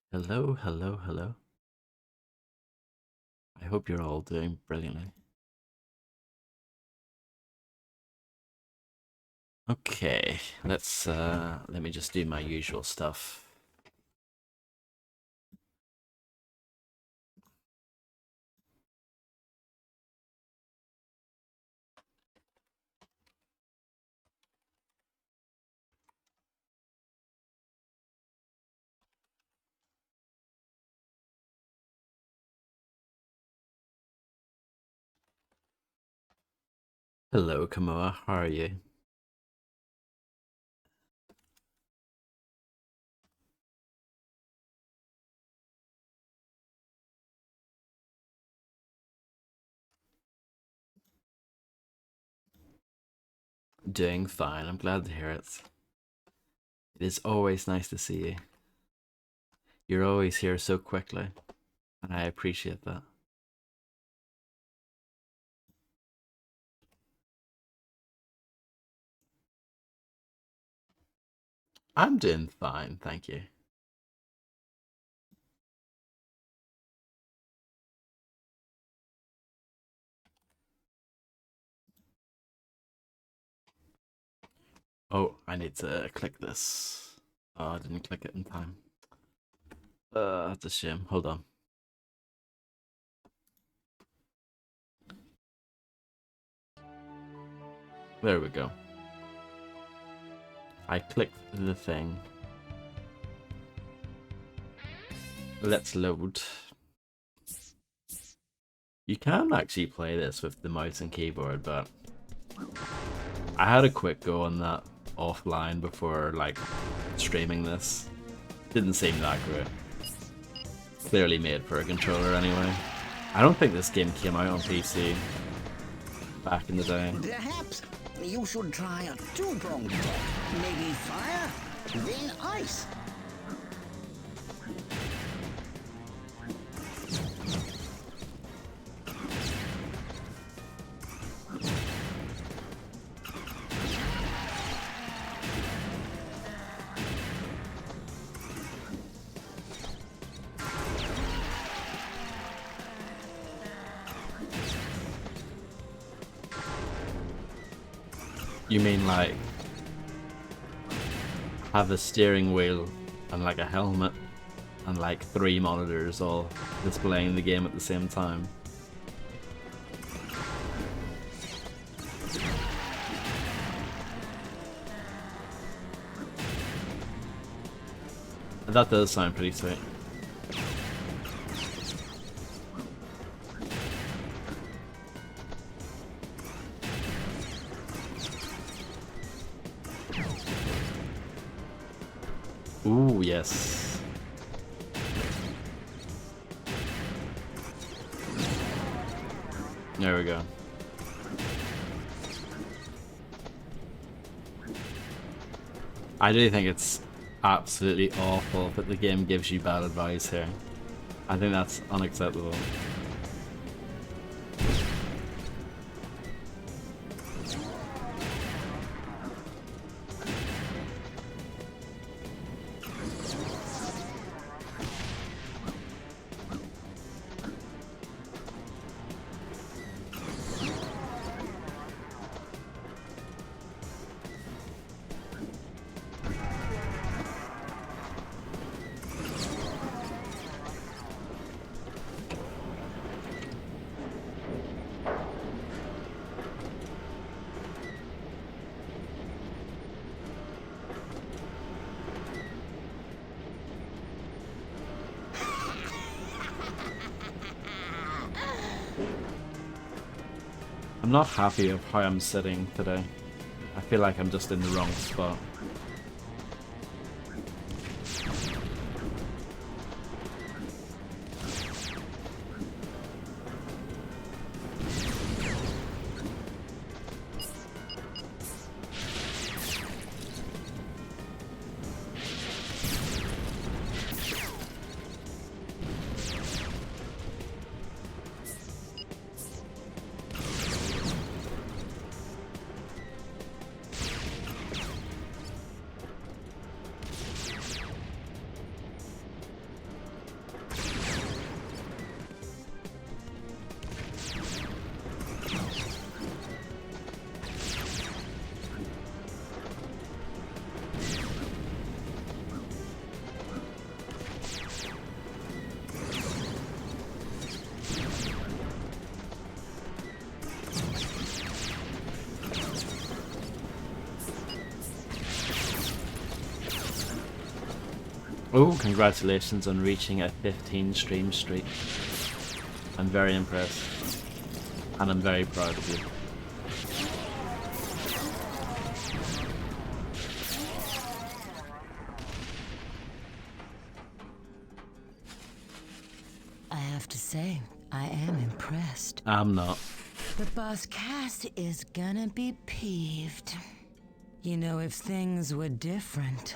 Hello, hello, hello. I hope you're all doing brilliantly. Okay, let me just do my usual stuff. Hello, Kamoa, how are you? Doing fine, I'm glad to hear it. It is always nice to see you. You're always here so quickly, and I appreciate that. I'm doing fine, thank you. Oh, I need to click this. Oh, I didn't click it in time. That's a shame. Hold on. There we go. I clicked the thing. Let's load. You can actually play this with the mouse and keyboard, but I had a quick go on that offline before like streaming this. Didn't seem that great. Clearly made for a controller anyway. I don't think this game came out on PC back in the day. Perhaps you should try a two-pronged attack. Maybe fire, then ice. You mean like have a steering wheel and like a helmet and like 3 monitors all displaying the game at the same time? That does sound pretty sweet. Ooh, yes. There we go. I do think it's absolutely awful that the game gives you bad advice here. I think that's unacceptable. I'm not happy of how I'm sitting today. I feel like I'm just in the wrong spot. Oh, congratulations on reaching a 15 stream streak. I'm very impressed. And I'm very proud of you. I have to say, I am impressed. I'm not. But Boss Cass is gonna be peeved. You know, if things were different,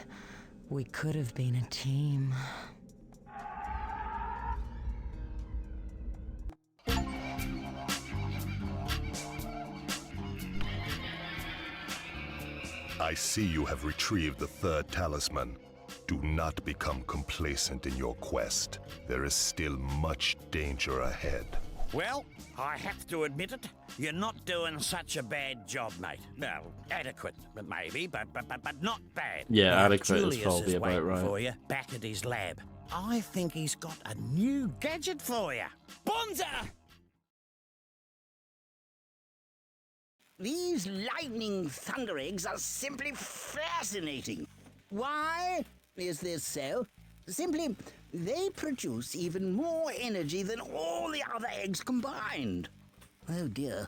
we could have been a team. I see you have retrieved the third talisman. Do not become complacent in your quest. There is still much danger ahead. Well, I have to admit it. You're not doing such a bad job, mate. Well, adequate, maybe, but not bad. Yeah, Now, adequate is Julius probably is about waiting right. for you back at his lab. I think he's got a new gadget for you. Bonza! These lightning thunder eggs are simply fascinating. Why is this so? Simply, they produce even more energy than all the other eggs combined. Oh dear.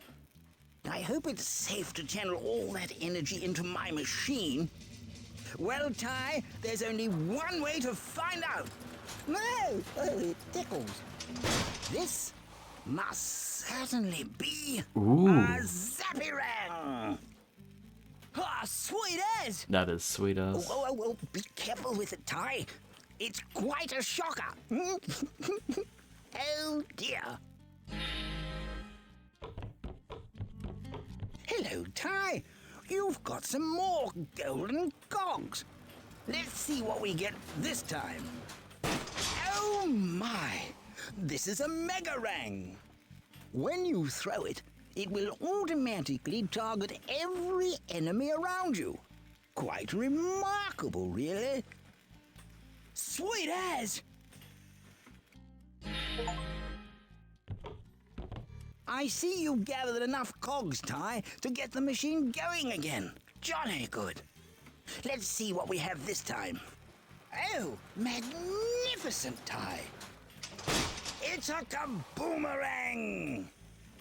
I hope it's safe to channel all that energy into my machine. Well, Ty, there's only one way to find out. No, oh, it tickles. This must certainly be a Zappyrang. Ah, sweet as! That is sweet as. Oh, be careful with it, Ty. It's quite a shocker. Oh dear. Hello, Ty. You've got some more golden cogs. Let's see what we get this time. Oh my! This is a Mega Rang. When you throw it, it will automatically target every enemy around you. Quite remarkable, really. Sweet as! I see you've gathered enough cogs, Ty, to get the machine going again. Jolly good. Let's see what we have this time. Oh, magnificent, Ty. It's a kaboomerang!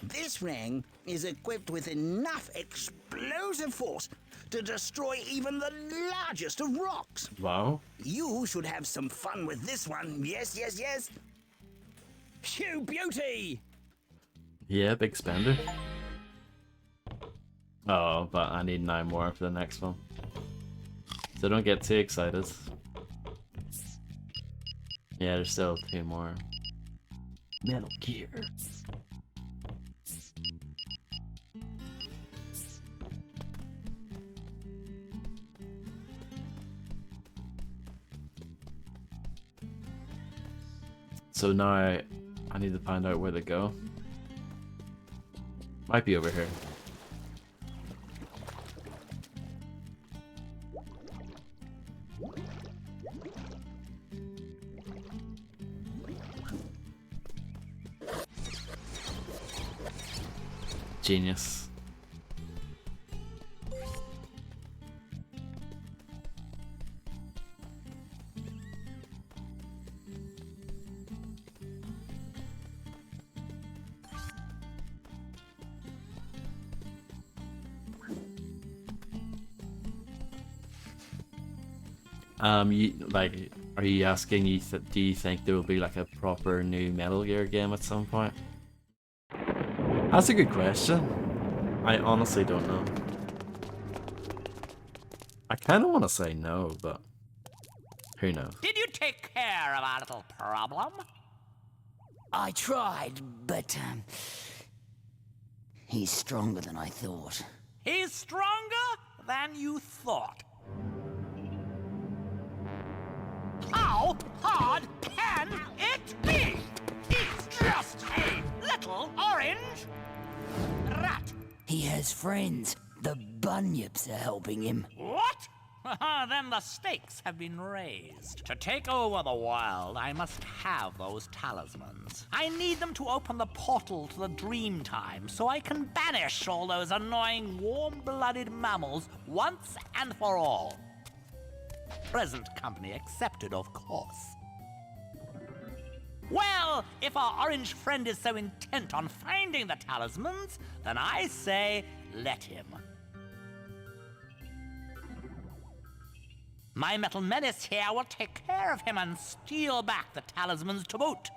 This rang is equipped with enough explosive force to destroy even the largest of rocks. Wow. You should have some fun with this one. Yes, yes, yes. Phew, beauty! Yeah, big spender. Oh, but I need 9 more for the next one. So don't get too excited. Yeah, there's still 2 more. Metal Gear. So now I need to find out where they go. Might be over here. Genius. Are you asking? Do you think there will be like a proper new Metal Gear game at some point? That's a good question. I honestly don't know. I kind of want to say no, but who knows? Did you take care of our little problem? I tried, but, he's stronger than I thought. He's stronger than you thought. How hard can it be? He's just a little orange rat. He has friends. The bunyips are helping him. What? Then the stakes have been raised. To take over the world, I must have those talismans. I need them to open the portal to the dream time so I can banish all those annoying warm-blooded mammals once and for all. Present company accepted, of course. Well, if our orange friend is so intent on finding the talismans, then I say let him. My metal menace here will take care of him and steal back the talismans to boot.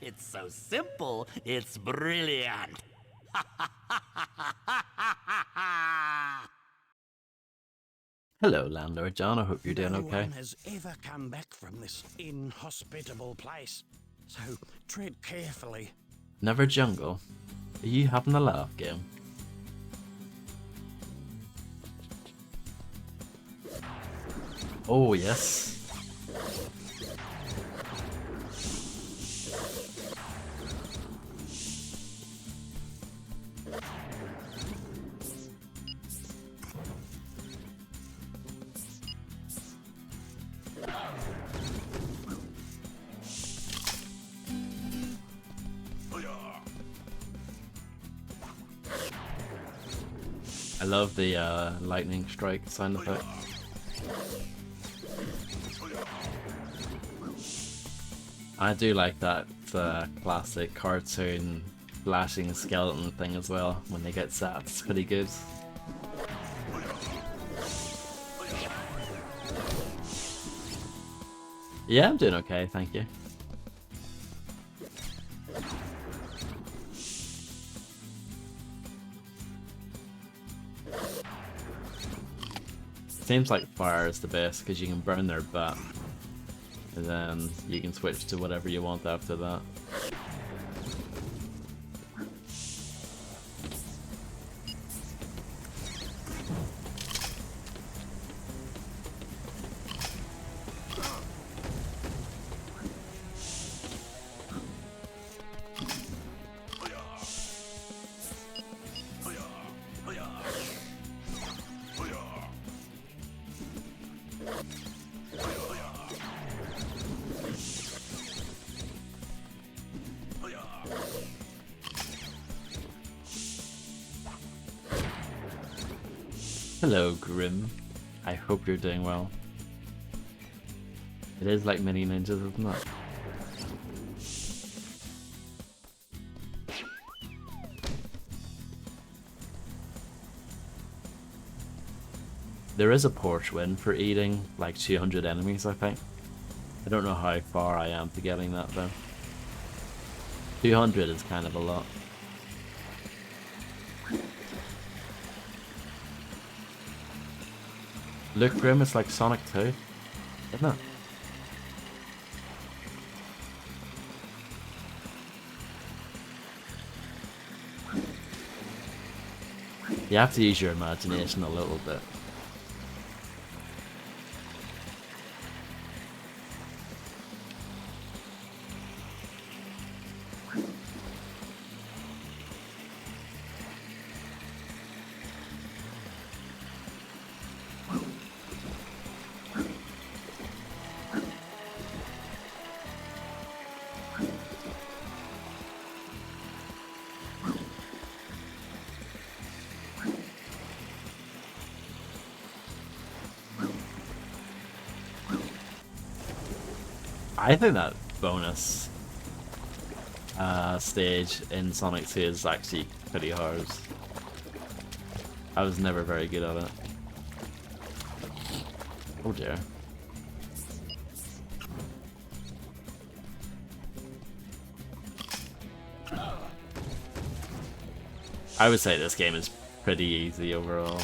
It's so simple, it's brilliant. Hello, Landlord John. I hope you're doing No okay. one has ever come back from this inhospitable place, so tread carefully. Never jungle. Are you having a laugh, game? Oh, yes. I love the lightning strike sound effect. I do like that classic cartoon flashing skeleton thing as well when they get zapped. It's pretty good. Yeah, I'm doing okay, thank you. Seems like fire is the best because you can burn their butt, and then you can switch to whatever you want after that. Hello, Grim. I hope you're doing well. It is like mini ninjas, isn't it? There is a porch win for eating like 200 enemies, I think. I don't know how far I am to getting that though. 200 is kind of a lot. Look, Grim, it's like Sonic 2, isn't it? You have to use your imagination a little bit. I think that bonus stage in Sonic 2 is actually pretty hard. I was never very good at it. Oh dear. I would say this game is pretty easy overall.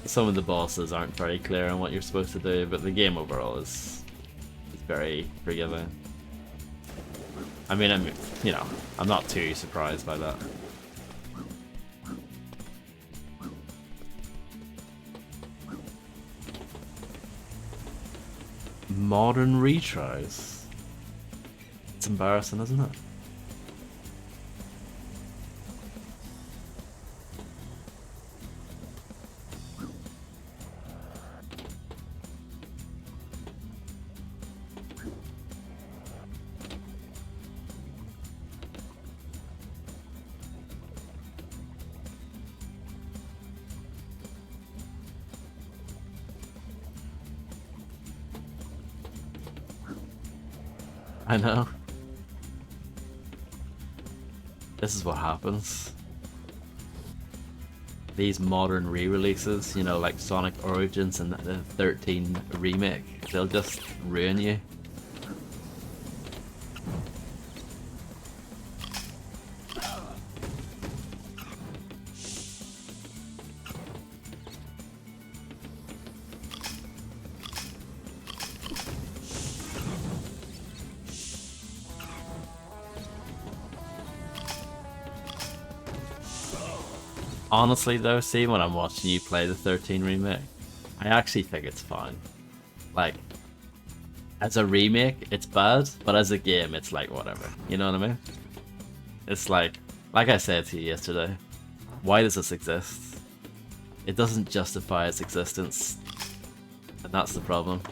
Some of the bosses aren't very clear on what you're supposed to do, but the game overall is very forgiving. I mean, I'm not too surprised by that. Modern retries. It's embarrassing, isn't it? I know. This is what happens. These modern re-releases, you know, like Sonic Origins and the 13 remake, they'll just ruin you. Honestly though, see, when I'm watching you play the 13 remake, I actually think it's fine. Like, as a remake, it's bad, but as a game, it's like whatever. You know what I mean? It's like I said to you yesterday, why does this exist? It doesn't justify its existence, and that's the problem.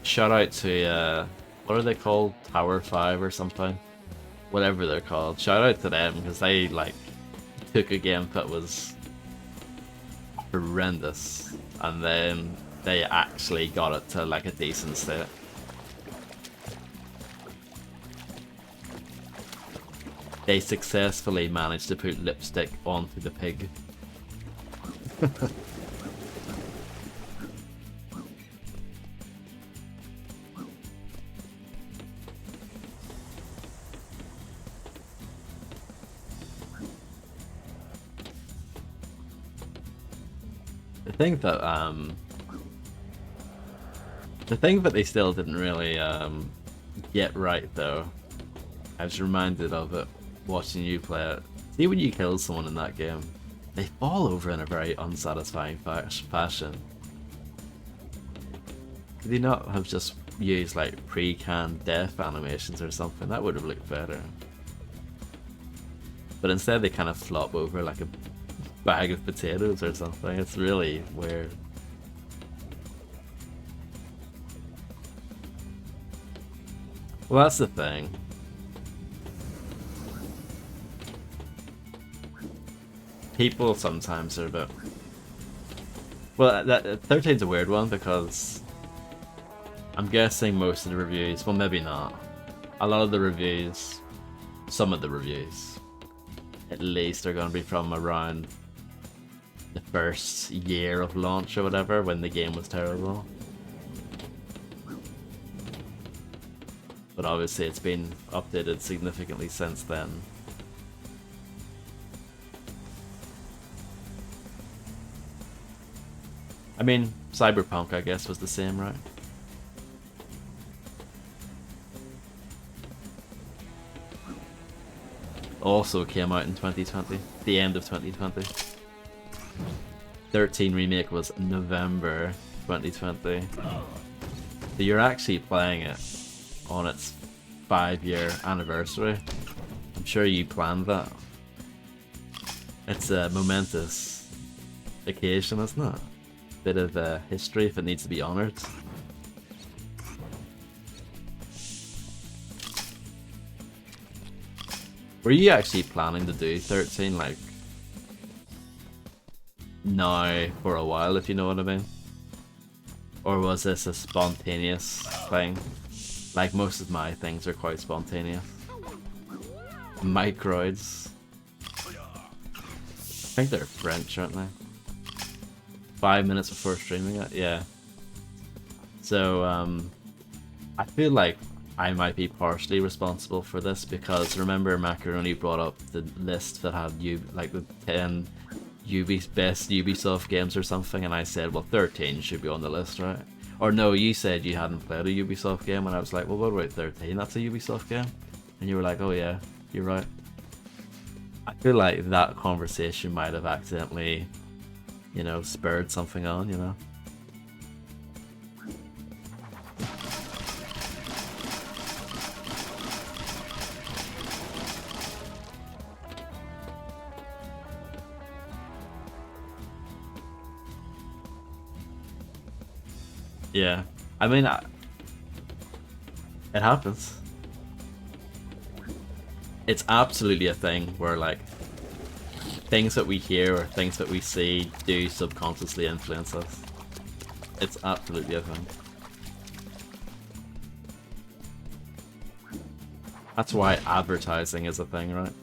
Shout out to, what are they called? Tower 5 or something? Whatever they're called. Shout out to them, because they, like, took a game that was horrendous, and then they actually got it to, like, a decent state. They successfully managed to put lipstick onto the pig. The thing that they still didn't really get right though, I was reminded of it watching you play it. See, when you kill someone in that game, they fall over in a very unsatisfying fashion. Could they not have just used like pre-canned death animations or something? That would have looked better. But instead they kind of flop over like a bag of potatoes or something. It's really weird. Well, that's the thing. People sometimes are a bit... Well, that 13's a weird one because I'm guessing most of the reviews, well maybe not, a lot of the reviews, some of the reviews at least, are going to be from around the first year of launch or whatever, when the game was terrible. But obviously it's been updated significantly since then. I mean, Cyberpunk, I guess, was the same, right? Also came out in 2020, the end of 2020. 13 remake was November 2020. So you're actually playing it on its 5-year anniversary. I'm sure you planned that. It's a momentous occasion, isn't it? Bit of history if it needs to be honoured. Were you actually planning to do 13 like now for a while, if you know what I mean? Or was this a spontaneous thing? Like most of my things are quite spontaneous. Microids. I think they're French, aren't they? 5 minutes before streaming it? Yeah. So, I feel like I might be partially responsible for this because remember Macaroni brought up the list that had like the 10 best Ubisoft games or something, and I said, well, 13 should be on the list, right? Or no, you said you hadn't played a Ubisoft game, and I was like, well, what about 13? That's a Ubisoft game? And you were like, oh yeah, you're right. I feel like that conversation might have accidentally, you know, spurred something on, you know? Yeah, I mean, it happens. It's absolutely a thing where, like, things that we hear or things that we see do subconsciously influence us. It's absolutely a thing. That's why advertising is a thing, right?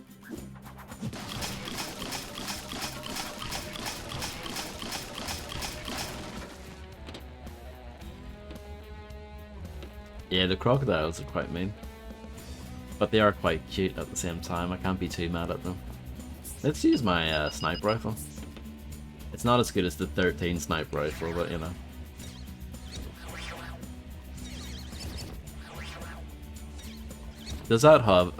Yeah, the crocodiles are quite mean. But they are quite cute at the same time. I can't be too mad at them. Let's use my sniper rifle. It's not as good as the 13 sniper rifle, but you know. Does that have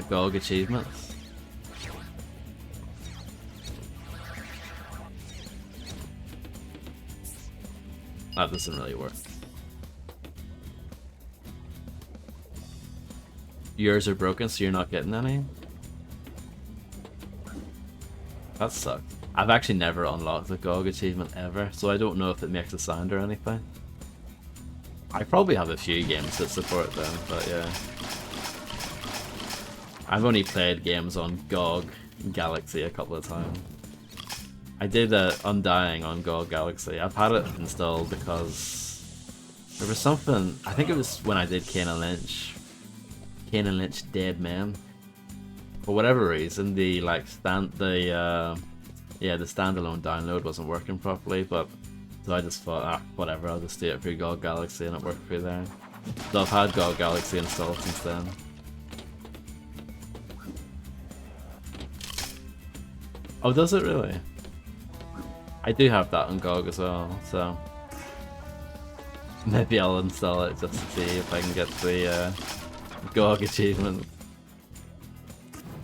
GOG achievements? That doesn't really work. Yours are broken, so you're not getting any? That sucks. I've actually never unlocked the GOG achievement ever, so I don't know if it makes a sound or anything. I probably have a few games that support them, but yeah. I've only played games on GOG Galaxy a couple of times. I did Undying on GOG Galaxy. I've had it installed because there was something, I think it was when I did Kane and Lynch Dead Men. For whatever reason, the standalone download wasn't working properly, but so I just thought, whatever, I'll just do it through GOG Galaxy, and it worked through there. So I've had GOG Galaxy installed since then. Oh, does it really? I do have that on GOG as well, so maybe I'll install it just to see if I can get the GOG achievement.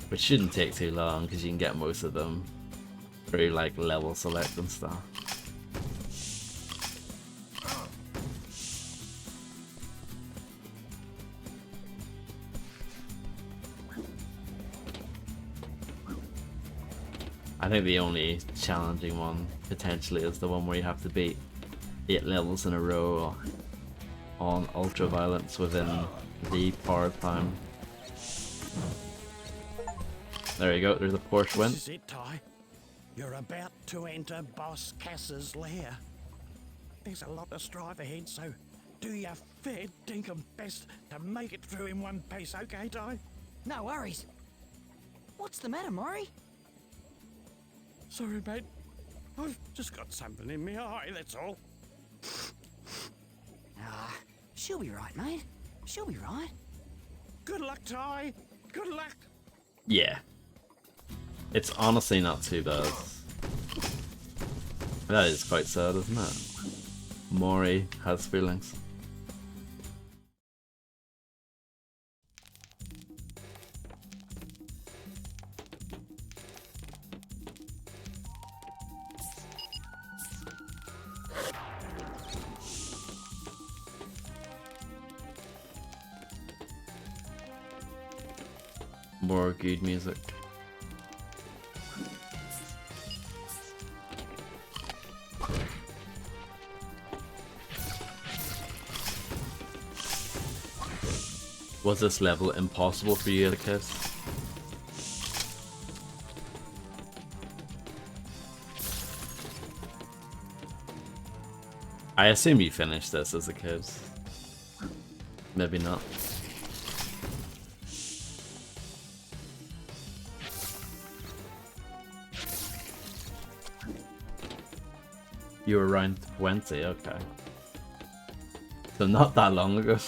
Which shouldn't take too long because you can get most of them through like level select and stuff. I think the only challenging one potentially is the one where you have to beat 8 levels in a row on ultraviolence within the powered time. There you go, there's a Porsche win. This is it, Ty. You're about to enter Boss Cass's lair. There's a lot to strive ahead, so do your fair dinkum best to make it through in one piece, okay, Ty? No worries. What's the matter, Maury? Sorry, mate. I've just got something in my eye, that's all. She'll be right, mate. She'll be right. Good luck, Ty. Good luck. Yeah. It's honestly not too bad. That is quite sad, isn't it? Maury has feelings. More good music. Was this level impossible for you to kiss? I assume you finished this as a kid. Maybe not. You were around 20, okay. So not that long ago.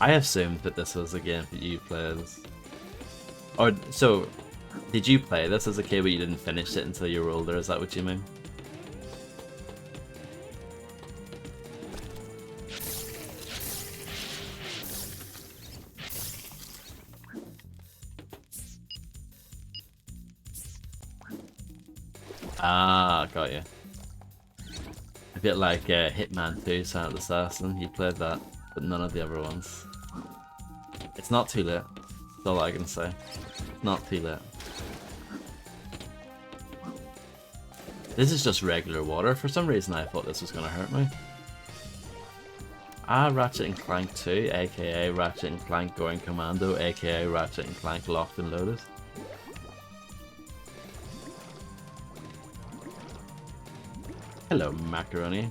I assumed that this was a game that you played. Or, so, did you play this as a kid but you didn't finish it until you were older, is that what you mean? Ah, got you. A bit like Hitman 2, Silent Assassin, you played that, but none of the other ones. It's not too late, that's all I can say. Not too late. This is just regular water. For some reason I thought this was gonna hurt me. Ah, Ratchet and Clank 2, aka Ratchet and Clank Going Commando, aka Ratchet and Clank Locked and Loaded. Hello, Macaroni.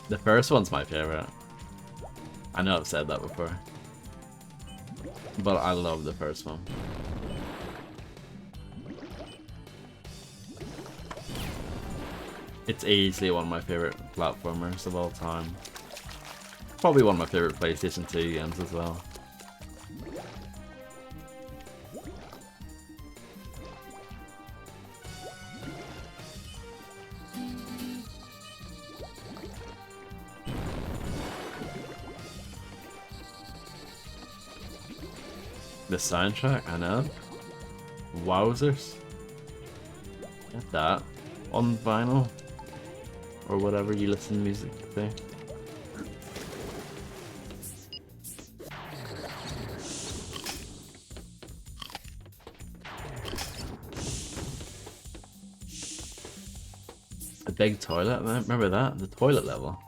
The first one's my favorite. I know I've said that before, but I love the first one. It's easily one of my favorite platformers of all time. Probably one of my favorite PlayStation 2 games as well. The soundtrack, I know. Wowzers. Get that on vinyl. Or whatever you listen to music to. A big toilet, man. Remember that? The toilet level.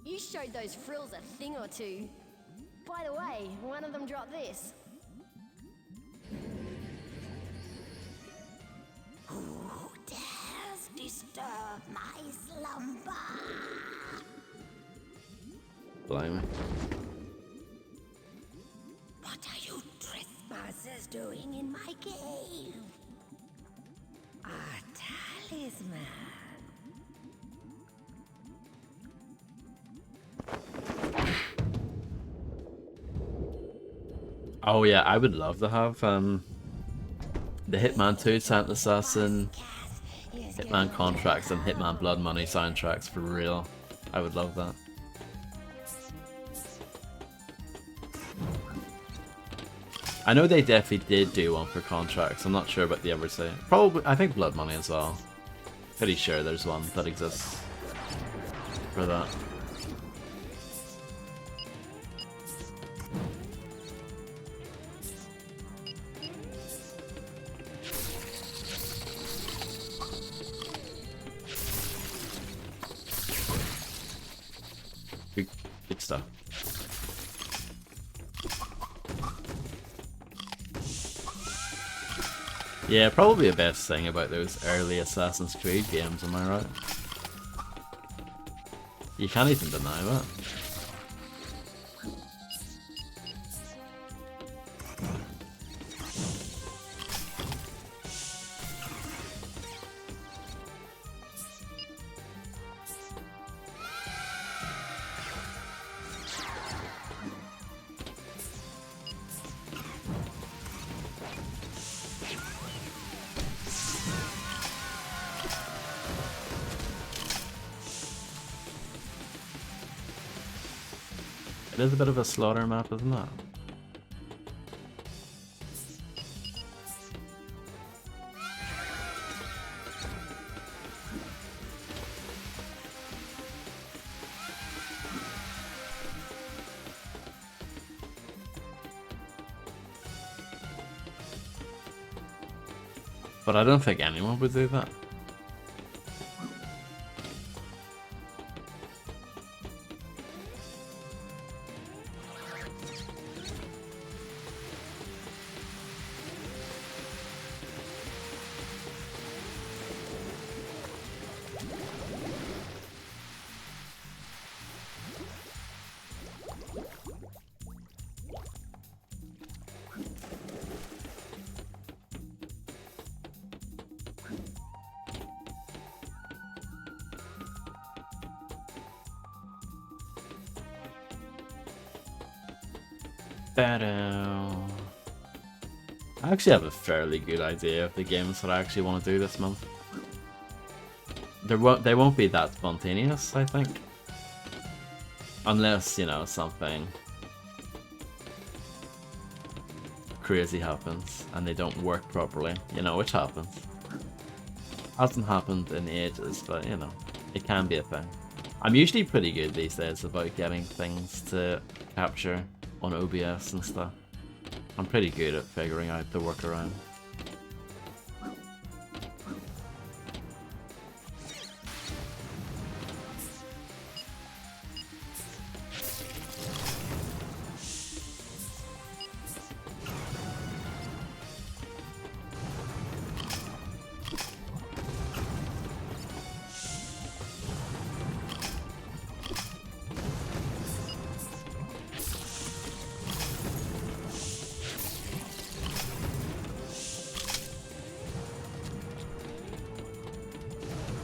You showed those frills a thing or two. By the way, one of them dropped this. Who dares disturb my slumber? Blimey. What are you trespassers doing in my cave? A talisman. Oh yeah, I would love to have the Hitman 2 Silent Assassin, Hitman Contracts, and Hitman Blood Money soundtracks for real. I would love that. I know they definitely did do one for Contracts. I'm not sure about the other two. Probably, I think Blood Money as well. Pretty sure there's one that exists for that. Good stuff. Yeah, probably the best thing about those early Assassin's Creed games, am I right? You can't even deny that. It is a bit of a slaughter map, isn't it? But I don't think anyone would do that. I actually have a fairly good idea of the games that I actually want to do this month. They won't be that spontaneous, I think. Unless, you know, something crazy happens and they don't work properly, you know, which happens. Hasn't happened in ages, but you know, it can be a thing. I'm usually pretty good these days about getting things to capture on OBS and stuff. I'm pretty good at figuring out the workaround.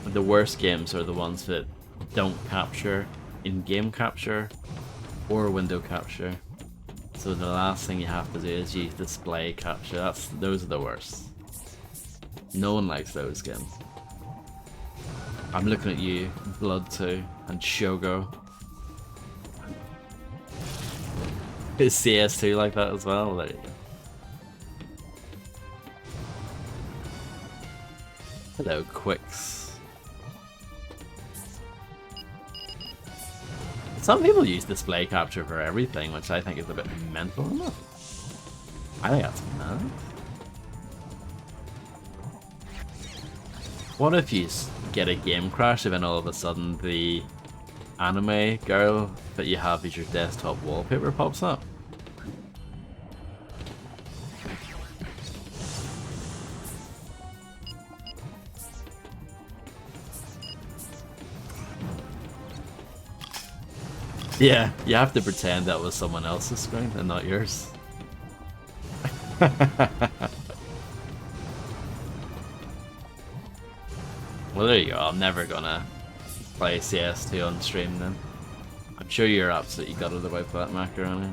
The worst games are the ones that don't capture in-game capture or window capture. So the last thing you have to do is use display capture. Those are the worst. No one likes those games. I'm looking at you, Blood 2 and Shogo. Is CS2 like that as well? There you go. Hello, Quicks. Some people use display capture for everything, which I think is a bit mental enough. I think that's mad. What if you get a game crash and then all of a sudden the anime girl that you have as your desktop wallpaper pops up? Yeah, you have to pretend that was someone else's screen and not yours. Well, there you go. I'm never gonna play CS2 on stream then. I'm sure you're absolutely gutted about that, Macaroni.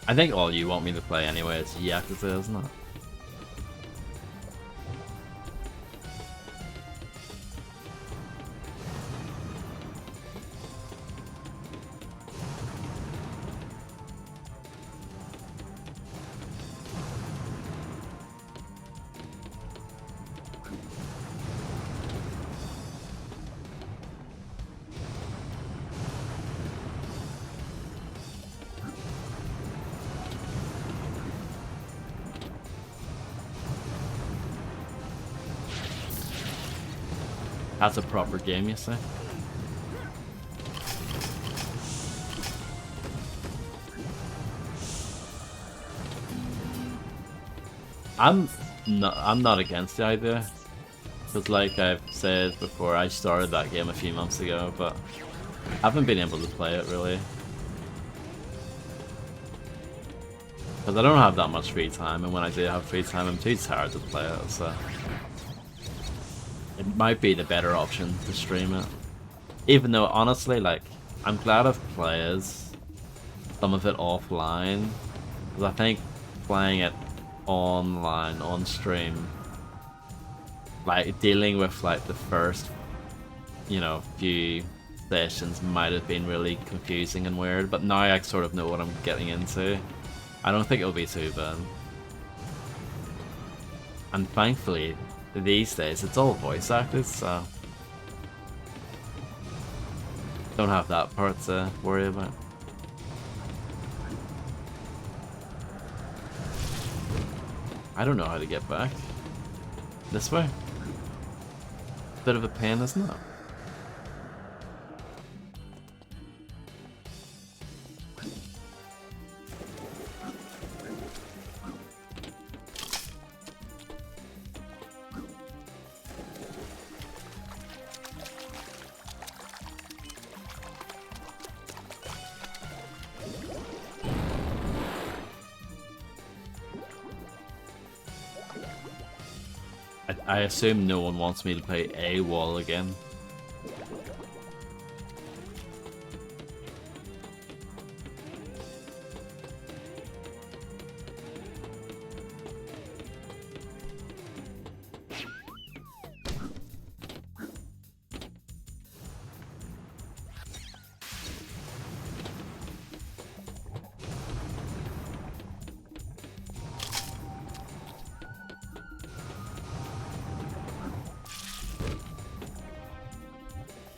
I think all you want me to play anyway is Yakuza, isn't it? That's a proper game, you say? I'm not against the idea. Because like I've said before, I started that game a few months ago, but I haven't been able to play it really. Because I don't have that much free time, and when I do have free time, I'm too tired to play it, so... It might be the better option to stream it. Even though, honestly, like, I'm glad I've played some of it offline. Because I think playing it online, on stream, like, dealing with, like, the first, you know, few sessions might have been really confusing and weird. But now I sort of know what I'm getting into. I don't think it'll be too bad. And thankfully, these days, it's all voice acted, so don't have that part to worry about. I don't know how to get back. This way? Bit of a pain, isn't it? I assume no one wants me to play a wall again.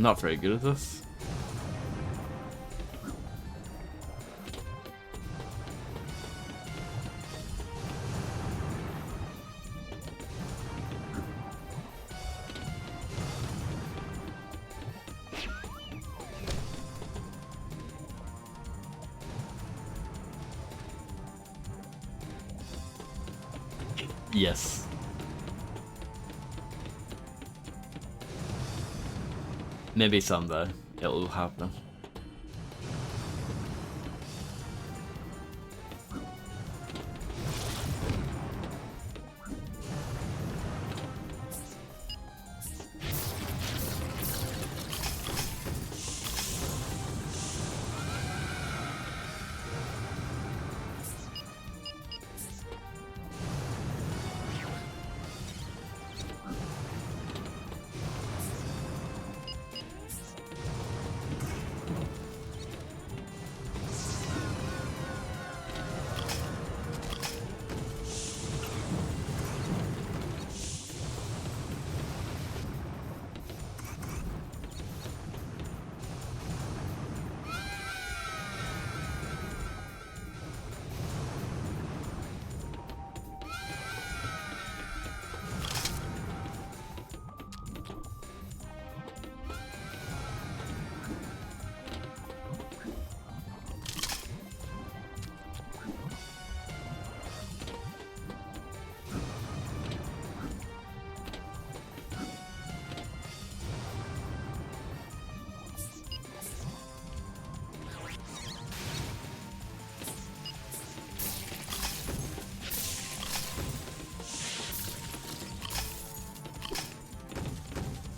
Not very good at this. Yes. Maybe someday it'll happen.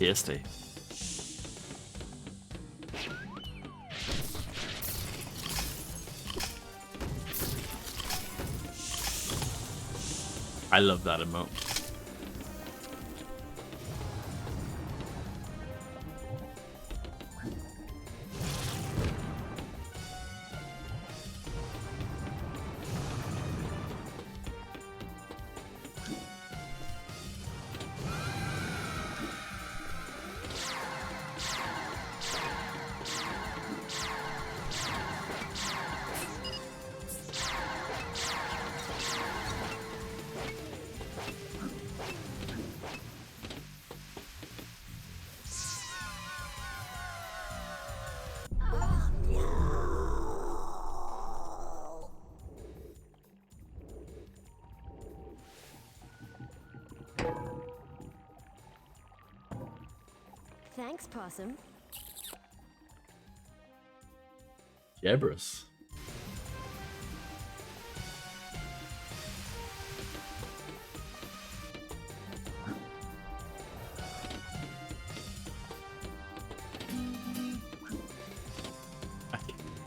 Tasty. I love that emote. Thanks, Possum. Jebris.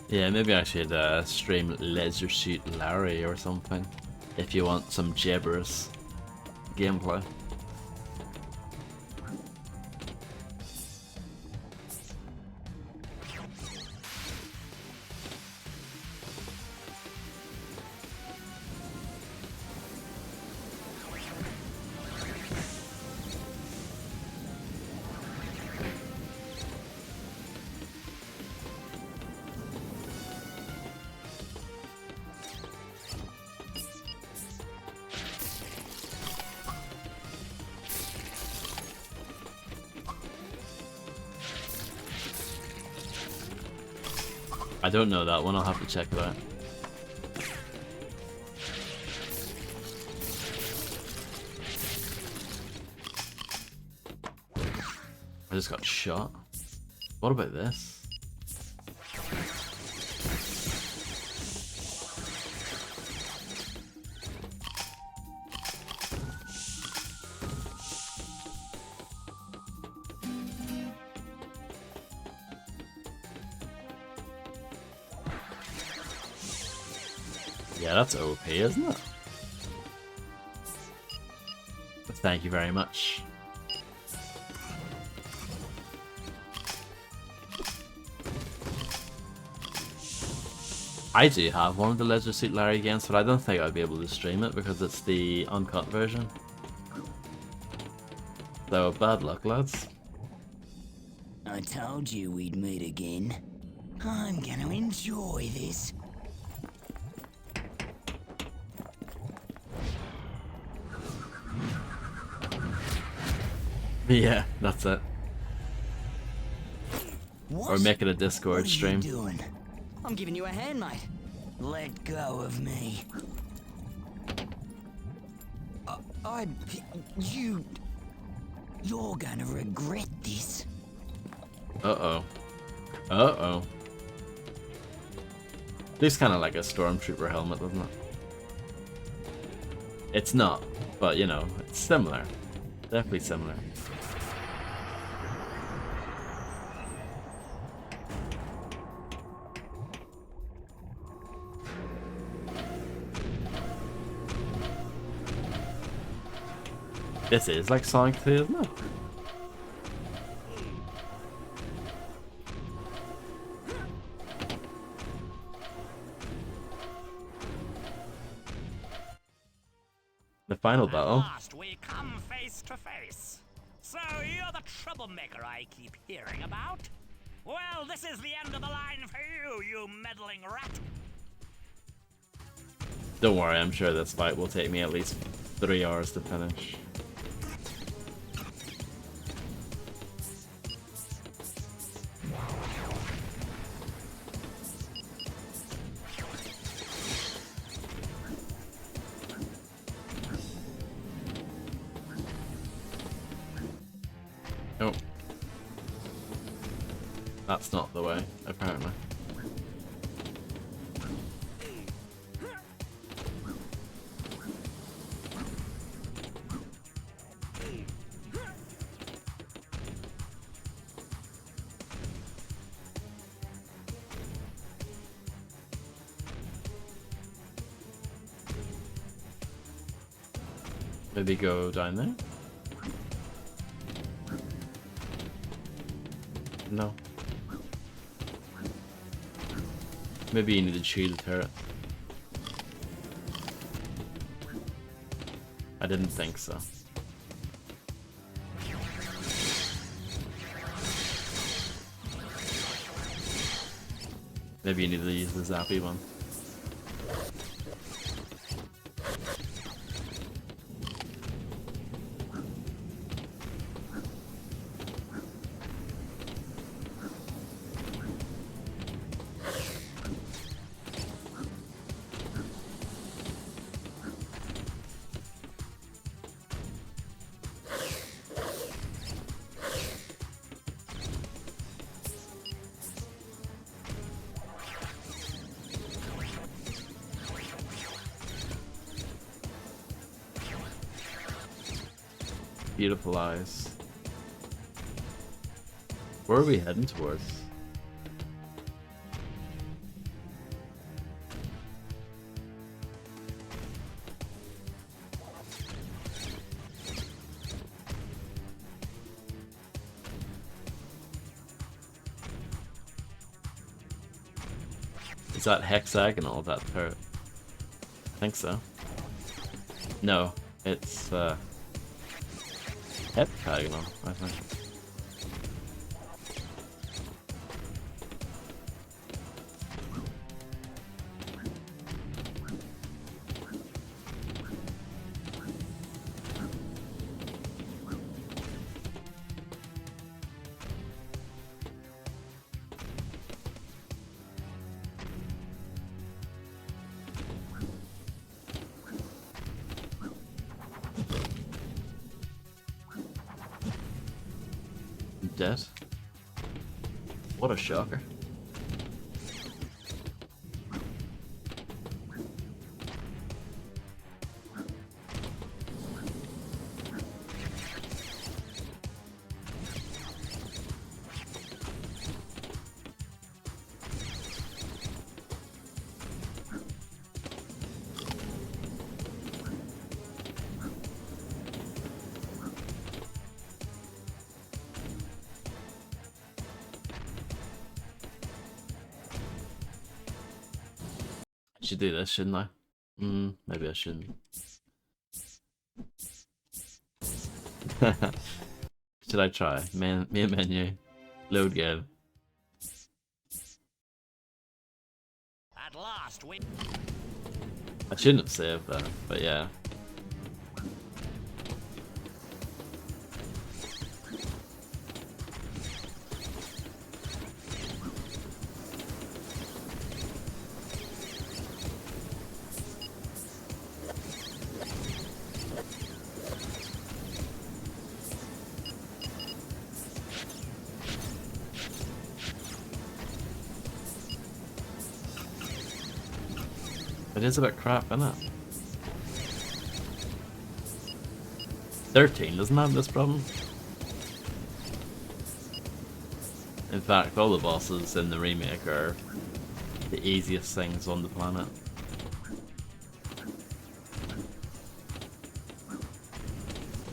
Yeah, maybe I should stream Leisure Suit Larry or something if you want some gibberish gameplay. I don't know that one, I'll have to check it out. I just got shot. What about this? Yeah, that's OP, isn't it? Thank you very much. I do have one of the Leisure Suit Larry games, but I don't think I'd be able to stream it because it's the uncut version. So, bad luck, lads. I told you we'd meet again. I'm gonna enjoy this. Yeah, that's it. What? Or make it a What Discord are stream. you doing? I'm giving you a hand, mate. Let go of me. You're gonna regret this. Uh-oh. Uh-oh. Looks kind of like a stormtrooper helmet, doesn't it? It's not, but you know, it's similar. Definitely similar. This is like Sonic 2, isn't it? The final battle. At last we come face to face. So you're the troublemaker I keep hearing about? Well, this is the end of the line for you, you meddling rat. Don't worry, I'm sure this fight will take me at least 3 hours to finish. Oh. That's not the way, apparently. Maybe go down there? No. Maybe you need to chew the turret. I didn't think so. Maybe you need to use the zappy one. Beautiful eyes. Where are we heading towards? Is that hexagonal, that turret? I think so. No, it's heptagonal, I think. Dead? What a shocker. I should do this, shouldn't I? Maybe I shouldn't. Should I try? Me and menu. Load game. At last, we. I shouldn't have saved that, but yeah. It is a bit crap, isn't it? 13 doesn't have this problem. In fact, all the bosses in the remake are the easiest things on the planet.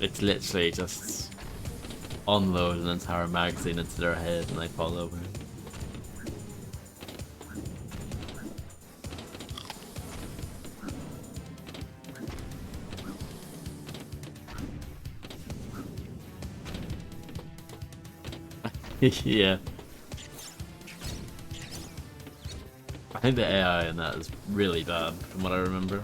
It's literally just unload an entire magazine into their head and they fall over. Yeah. I think the AI in that is really bad, from what I remember.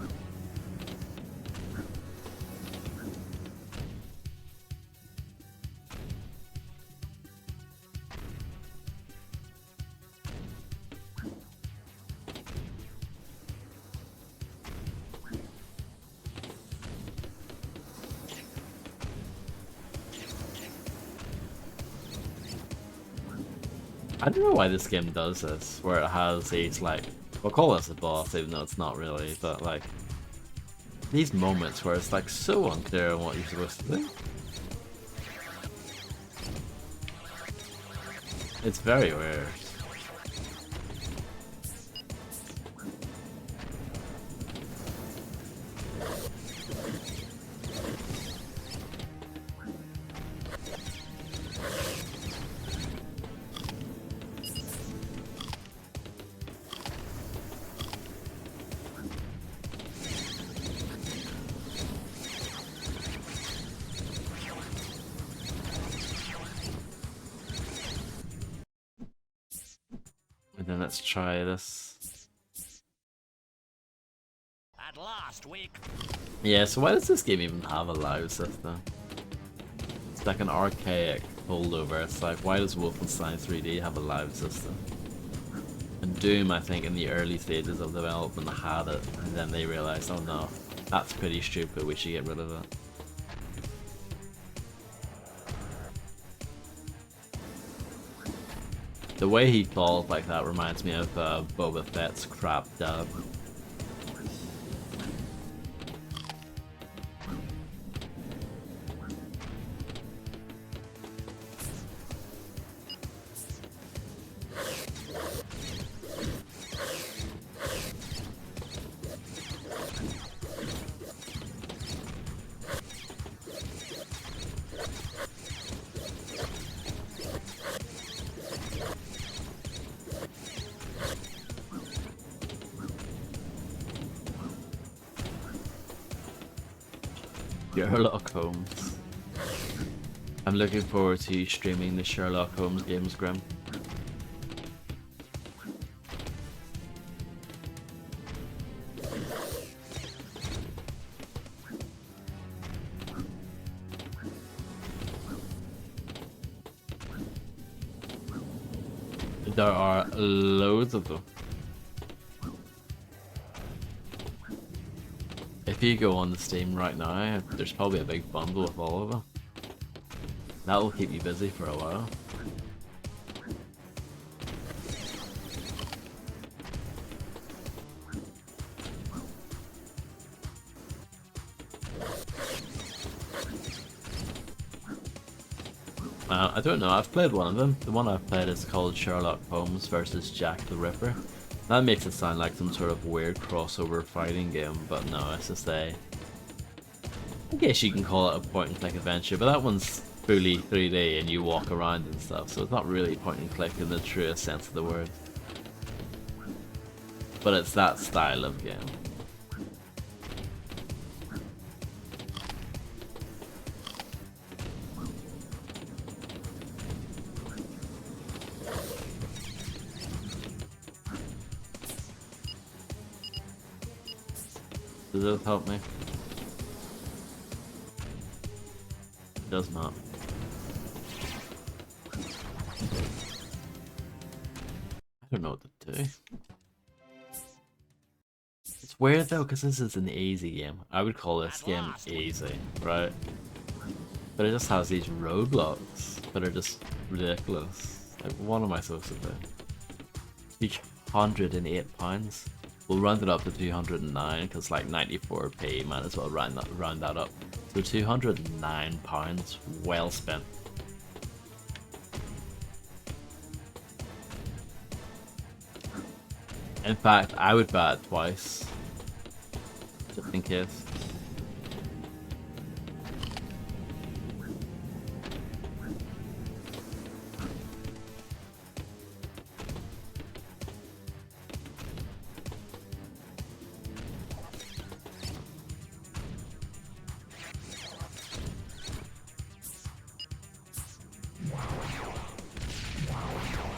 I don't know why this game does this, where it has these, like, we'll call this a boss, even though it's not really, but, like, these moments where it's, like, so unclear on what you're supposed to do. It's very weird. And then let's try this. At last, we. Yeah, so why does this game even have a live system? It's like an archaic holdover. It's like, why does Wolfenstein 3D have a live system? And Doom, I think, in the early stages of development had it, and then they realized, oh no, that's pretty stupid, we should get rid of it. The way he falls like that reminds me of Boba Fett's crap dub. Sherlock Holmes. I'm looking forward to streaming the Sherlock Holmes games, Grim. There are loads of them. If you go on the Steam right now, there's probably a big bundle of all of them. That'll keep you busy for a while. I don't know, I've played one of them. The one I've played is called Sherlock Holmes versus Jack the Ripper. That makes it sound like some sort of weird crossover fighting game, but no, it's just I guess you can call it a point and click adventure, but that one's fully 3D and you walk around and stuff, so it's not really point and click in the truest sense of the word. But it's that style of game. Does it help me? It does not. I don't know what to do. It's weird though, because this is an easy game. I would call this game easy, right? But it just has these roadblocks that are just ridiculous. Like, what am I supposed to do? £208. We'll round it up to 209 because like 94p, might as well round that up. So £209, well spent. In fact, I would buy it twice, just in case.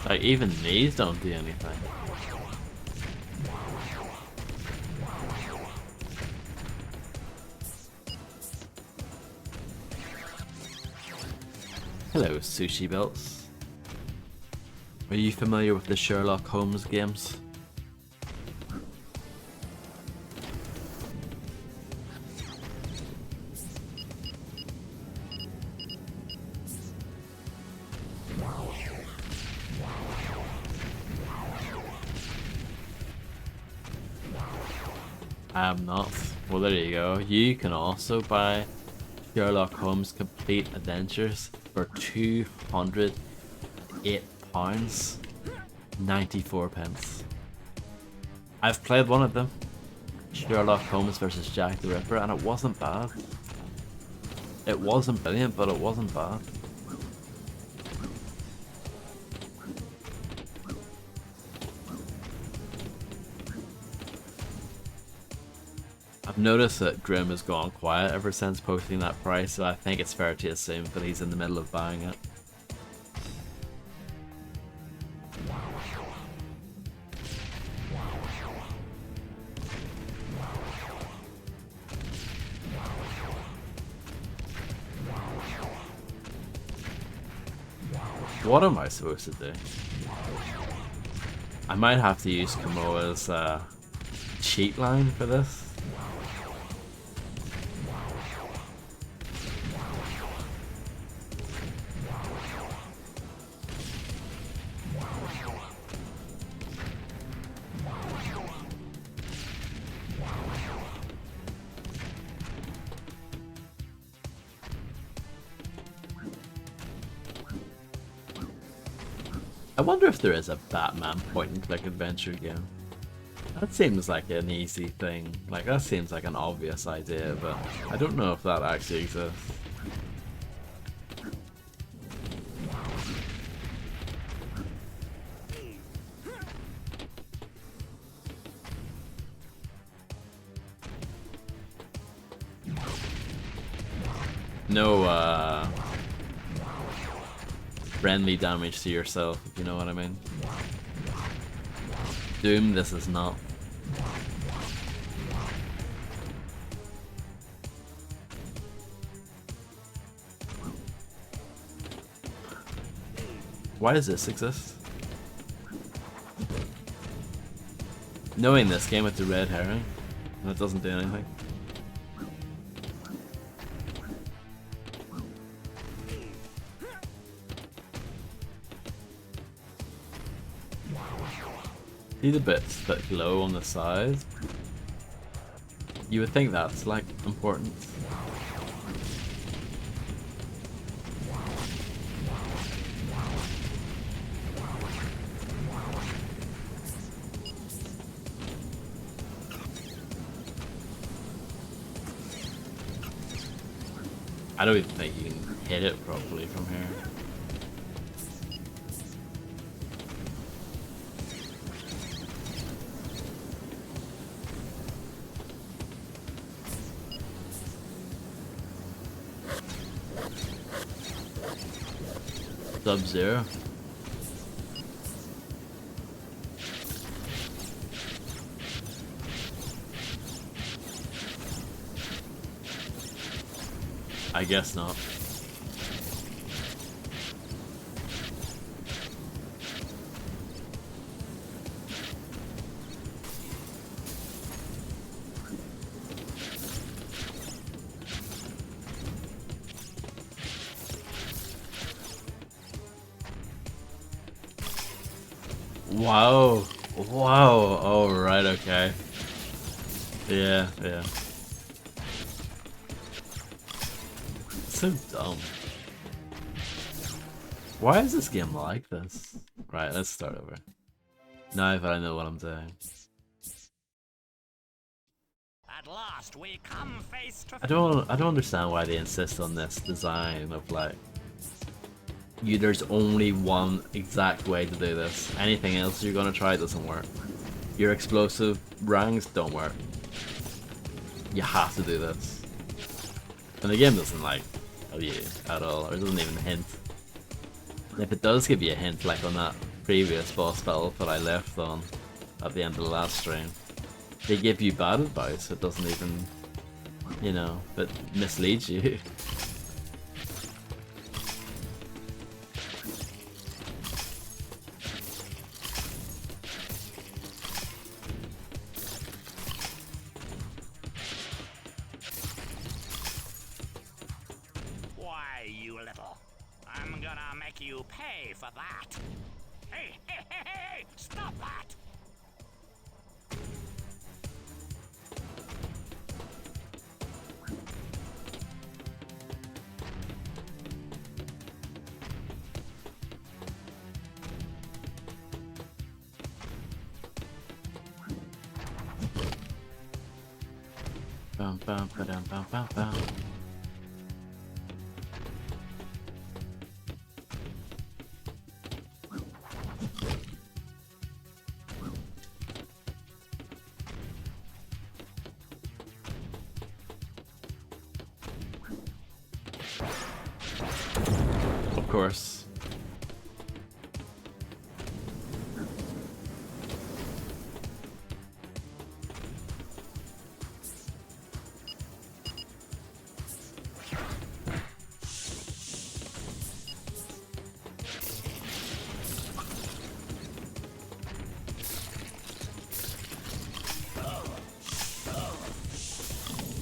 Like, even these don't do anything. Hello, Sushi Belts. Are you familiar with the Sherlock Holmes games? I am not. Well, there you go. You can also buy Sherlock Holmes Complete Adventures for £208, 94 pence. I've played one of them, Sherlock Holmes versus Jack the Ripper, and it wasn't bad. It wasn't brilliant, but it wasn't bad. I've noticed that Grim has gone quiet ever since posting that price, so I think it's fair to assume that he's in the middle of buying it. What am I supposed to do? I might have to use Kamoa's cheat line for this. I wonder if there is a Batman point-and-click adventure game. That seems like an easy thing. Like, that seems like an obvious idea, but I don't know if that actually exists. No, friendly damage to yourself, if you know what I mean. Doom, this is not. Why does this exist? Knowing this game with the red herring, and it doesn't do anything. See the bits that glow on the side? You would think that's like important. I don't even think you can hit it properly from here. Sub-Zero. I guess not. Wow. Wow. Oh, right, okay. Yeah, yeah. So dumb. Why is this game like this? Right, let's start over. Now that I know what I'm doing. At last we come face to I don't understand why they insist on this design of like there's only one exact way to do this. Anything else you're gonna try doesn't work. Your explosive rangs don't work. You have to do this. And the game doesn't like tell you at all, or it doesn't even hint. And if it does give you a hint, like on that previous boss battle that I left on at the end of the last stream, they give you bad advice. It doesn't even, you know, it misleads you. Why, you little. I'm gonna make you pay for that. Hey, hey, hey, hey! Stop that! Bum, bum, ba-dum, bum, bum, bum. Of course.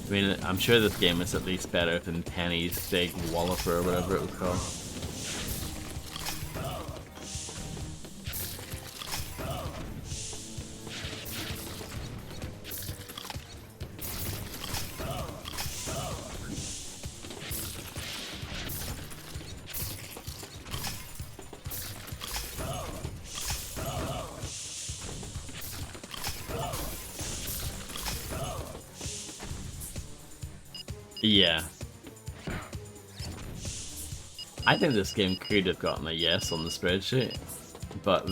I mean, I'm sure this game is at least better than Penny's Big Walloper or whatever it was called. Yeah. I think this game could have gotten a yes on the spreadsheet, but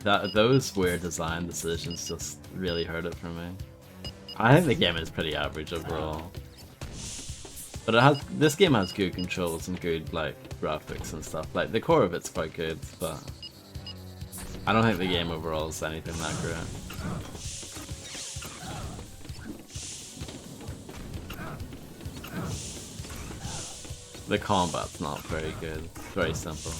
those weird design decisions just really hurt it for me. I think the game is pretty average overall, but this game has good controls and good like graphics and stuff. Like the core of it's quite good, but I don't think the game overall is anything that great. The combat's not very good. It's very simple.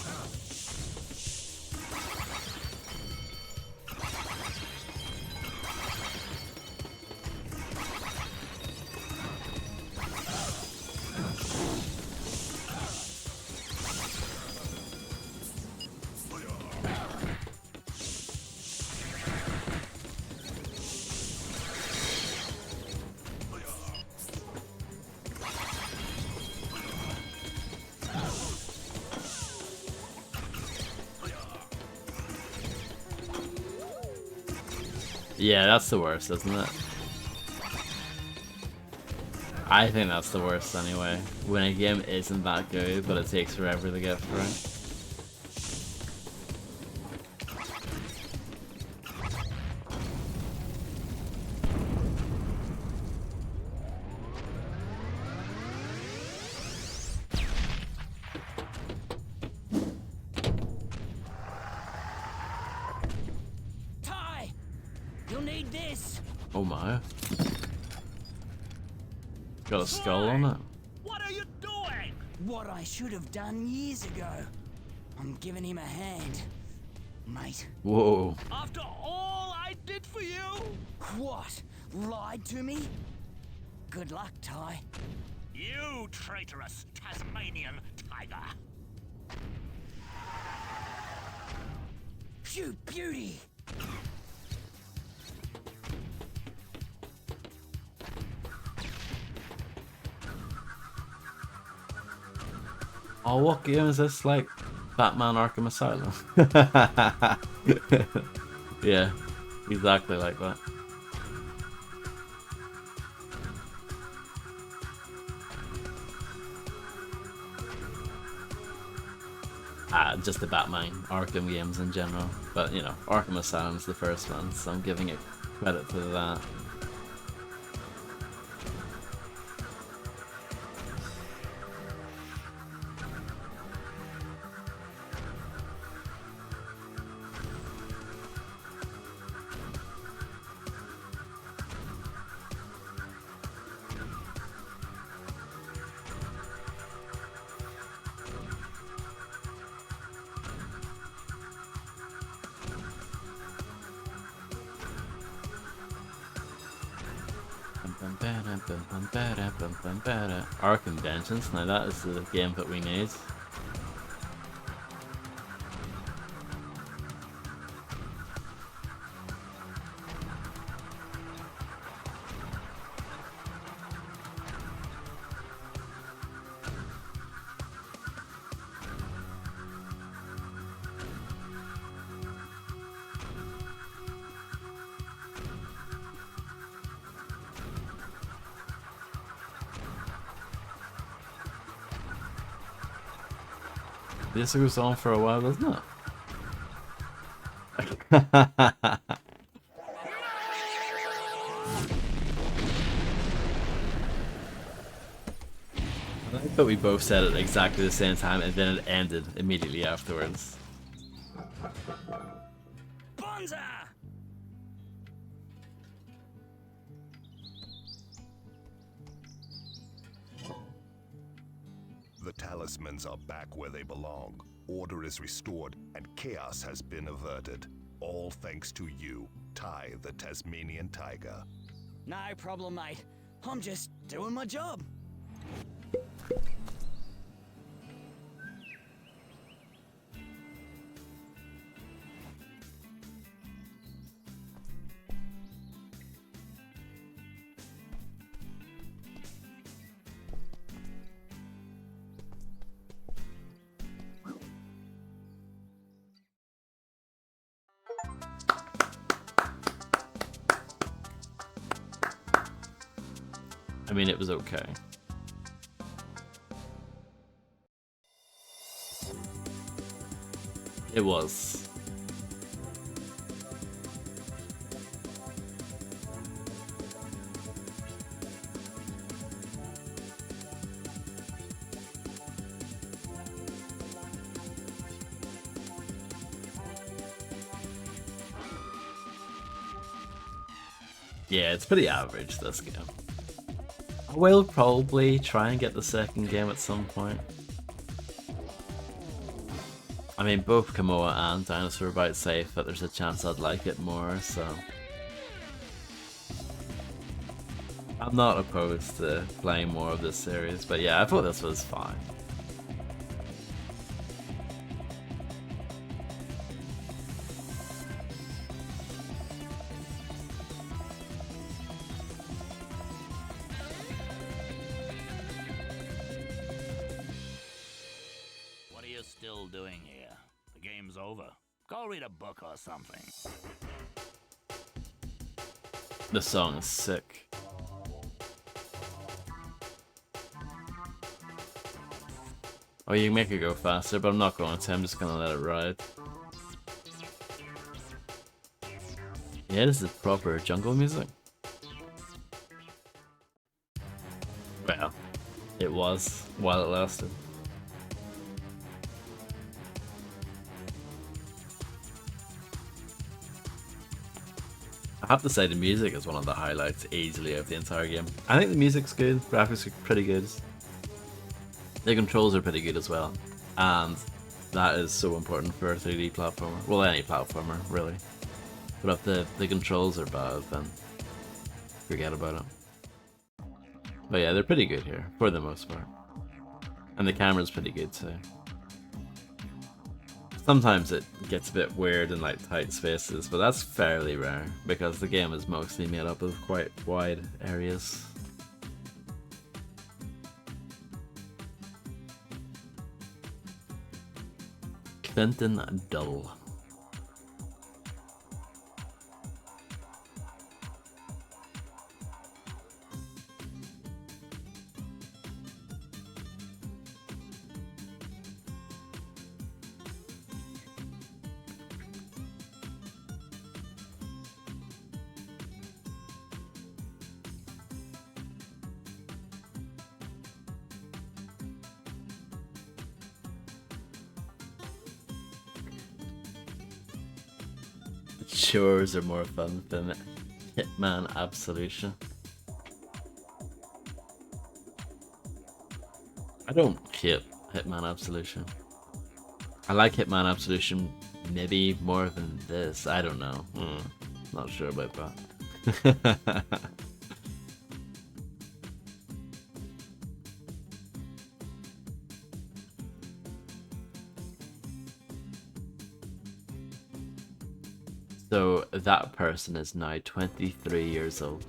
Yeah, that's the worst, isn't it? I think that's the worst anyway. When a game isn't that good, but it takes forever to get through. Ty! You'll need this! Oh my. Got a skull on it. What are you doing? What I should have done years ago. I'm giving him a hand, mate. Whoa. After all I did for you? What? Lied to me? Good luck, Ty. You traitorous Tasmanian tiger! You beauty! Oh, what game is this? Like Batman Arkham Asylum? Yeah, exactly like that. Just the Batman Arkham games in general, but you know, Arkham Asylum's the first one, so I'm giving it credit for that. Arkham Vengeance, now that is the game that we need. This goes on for a while, doesn't it? I like that we both said it at exactly the same time and then it ended immediately afterwards. Bonza! The talismans are back where they belong. Order is restored, and chaos has been averted. All thanks to you, Ty the Tasmanian Tiger. No problem, mate. I'm just doing my job. I mean, it was okay. It was. Yeah, it's pretty average, this game. I will probably try and get the second game at some point. I mean, both Kamoa and Dinosaur are about safe, but there's a chance I'd like it more, so... I'm not opposed to playing more of this series, but yeah, I thought this was fine. What are you still doing here? The game's over. Go read a book or something. The song is sick. Oh, you can make it go faster, but I'm not going to. I'm just gonna let it ride. Yeah, this is proper jungle music. Well, it was while it lasted. I have to say the music is one of the highlights easily of the entire game. I think the music's good, graphics are pretty good. The controls are pretty good as well, and that is so important for a 3D platformer. Well, any platformer, really. But if the controls are bad, then forget about it. But yeah, they're pretty good here, for the most part. And the camera's pretty good too. Sometimes it gets a bit weird in like tight spaces, but that's fairly rare, because the game is mostly made up of quite wide areas. Clinton Dull. Chores are more fun than Hitman Absolution. I don't hate Hitman Absolution. I like Hitman Absolution maybe more than this. I don't know. Not sure about that. So that person is now 23 years old.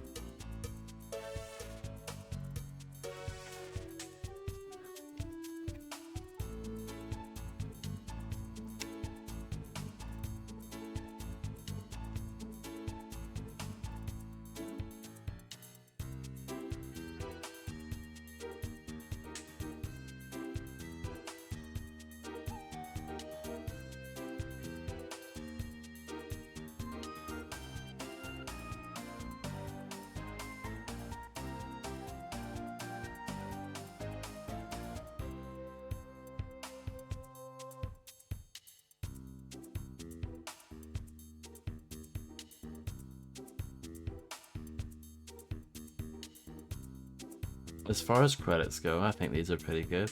As far as credits go, I think these are pretty good.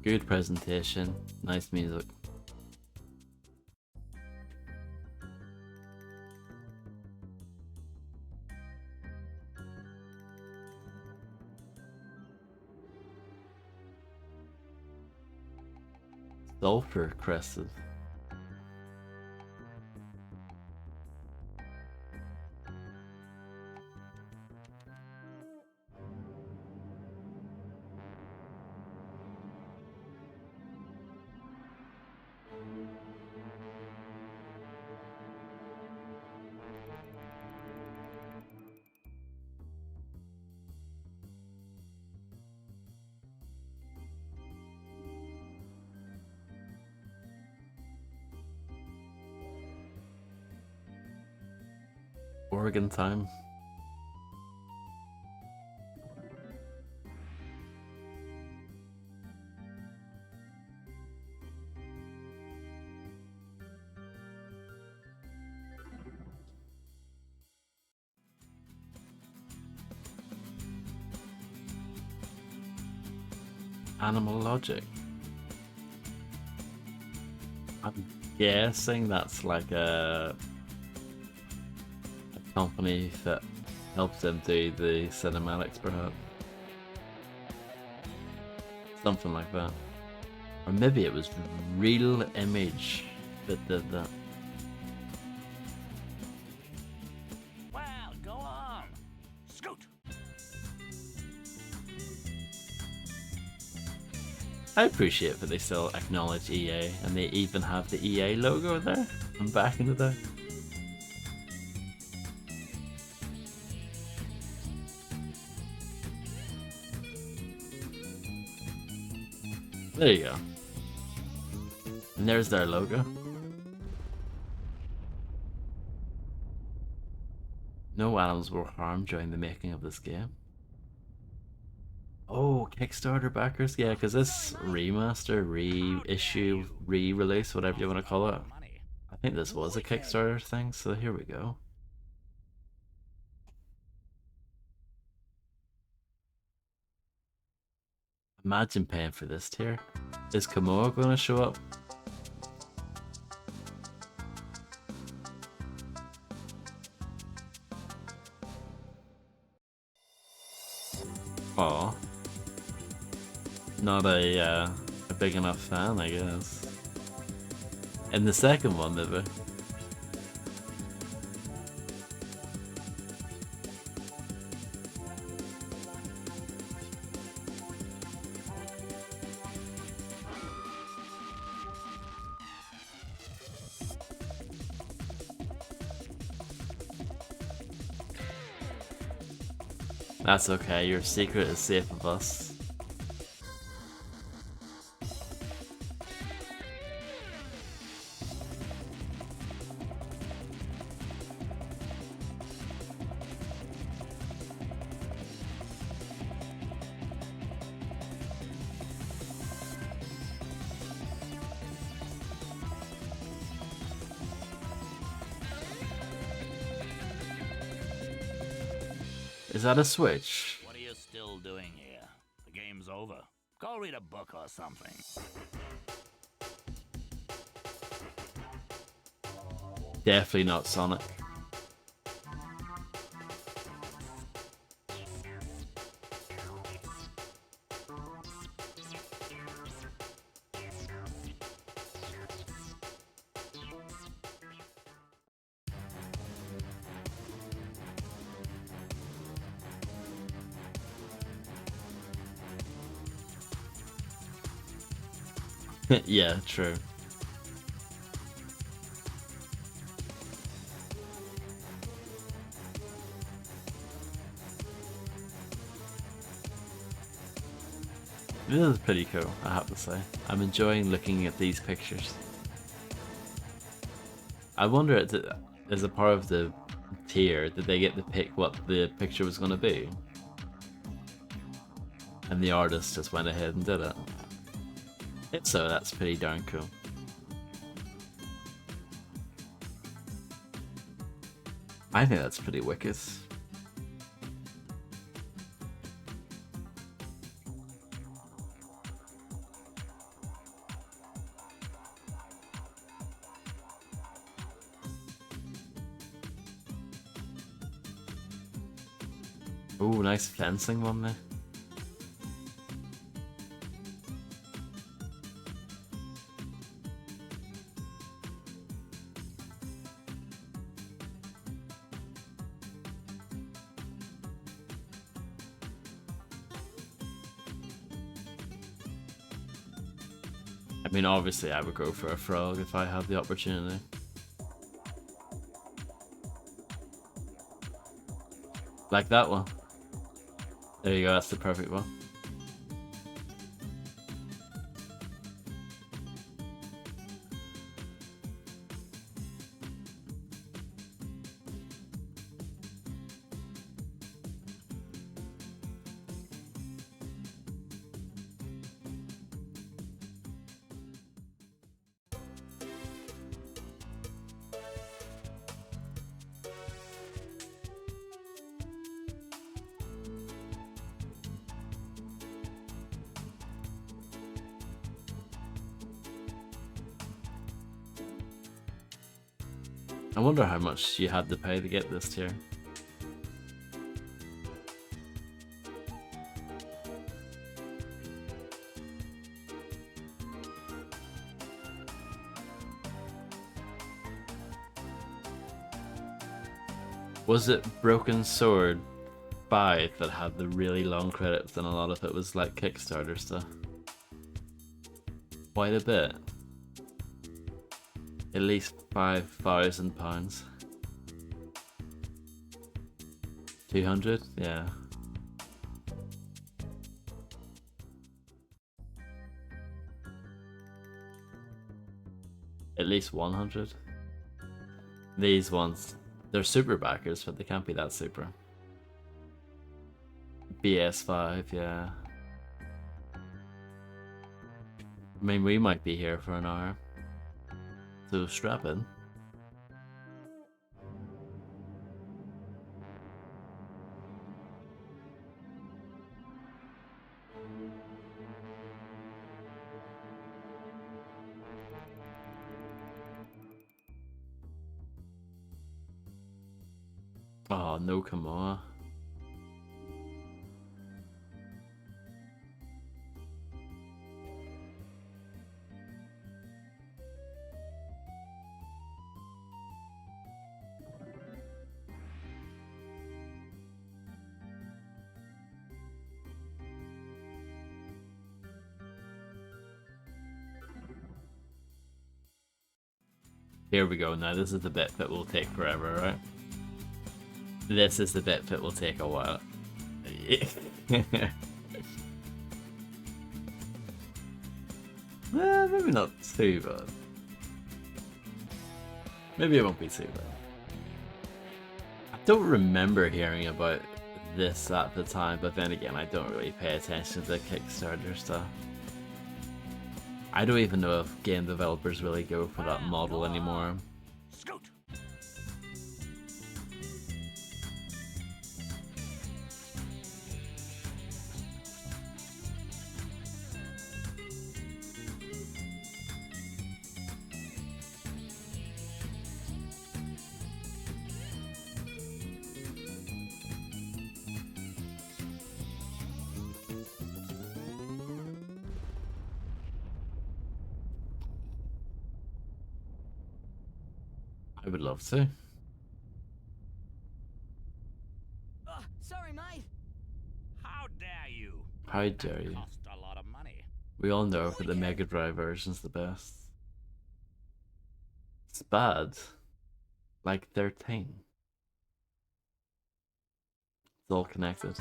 Good presentation, nice music. Sulfur crested. Oregon time. Animal Logic. I'm guessing that's like a company that helps them do the cinematics, perhaps. Something like that. Or maybe it was Real Image that did that. Well, go on. Scoot. I appreciate that they still acknowledge EA, and they even have the EA logo there from back in the day. There you go. And there's their logo. No animals were harmed during the making of this game. Oh, Kickstarter backers? Yeah, because this remaster, reissue, re-release, whatever you want to call it. I think this was a Kickstarter thing, so here we go. Imagine paying for this tier. Is Kamoa gonna show up? Aw. Not a big enough fan, I guess. In the second one, maybe. That's okay, your secret is safe with us. Is that a switch? What are you still doing here? The game's over. Go read a book or something. Definitely not Sonic. Yeah, true. This is pretty cool, I have to say. I'm enjoying looking at these pictures. I wonder, as a part of the tier, did they get to pick what the picture was going to be? And the artist just went ahead and did it. If so, that's pretty darn cool. I think that's pretty wicked. Ooh, nice fencing one there. I mean, obviously I would go for a frog if I had the opportunity. Like that one. There you go, that's the perfect one. I wonder how much you had to pay to get this tier. Was it Broken Sword 5 that had the really long credits and a lot of it was like Kickstarter stuff? Quite a bit. At least £5,000. 200? Yeah. At least 100. These ones, they're super backers, but they can't be that super. BS5, yeah. I mean, we might be here for an hour. So strap in. Oh, no Kamoa. Here we go. Now this is the bit that will take forever, right? This is the bit that will take a while. Maybe not too bad. Maybe it won't be too bad. I don't remember hearing about this at the time, but then again, I don't really pay attention to the Kickstarter stuff. I don't even know if game developers really go for that model anymore. Scoot. I would love to. Sorry, mate. How dare you? How dare you? Cost a lot of money. We all know that the Mega Drive version's the best. It's bad. Like 13. It's all connected.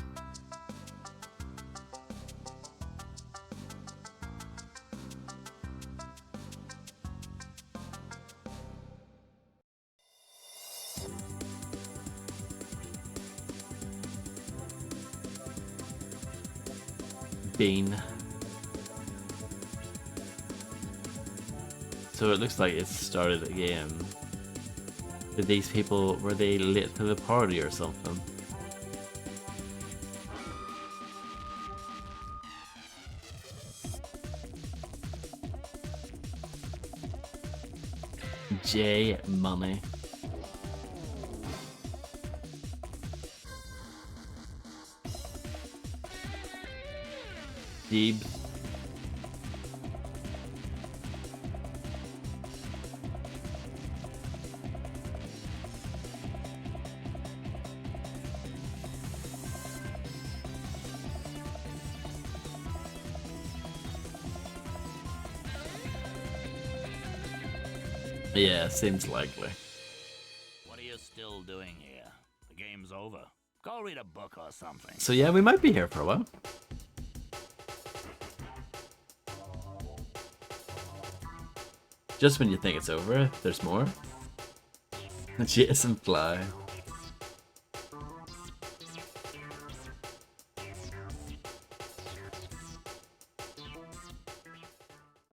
Bean. So it looks like it started again. Did these people, were they late to the party or something? J Money. Deeb. Yeah, seems likely. What are you still doing here? The game's over. Go read a book or something. So yeah, we might be here for a while. Just when you think it's over, there's more. Jason Fly.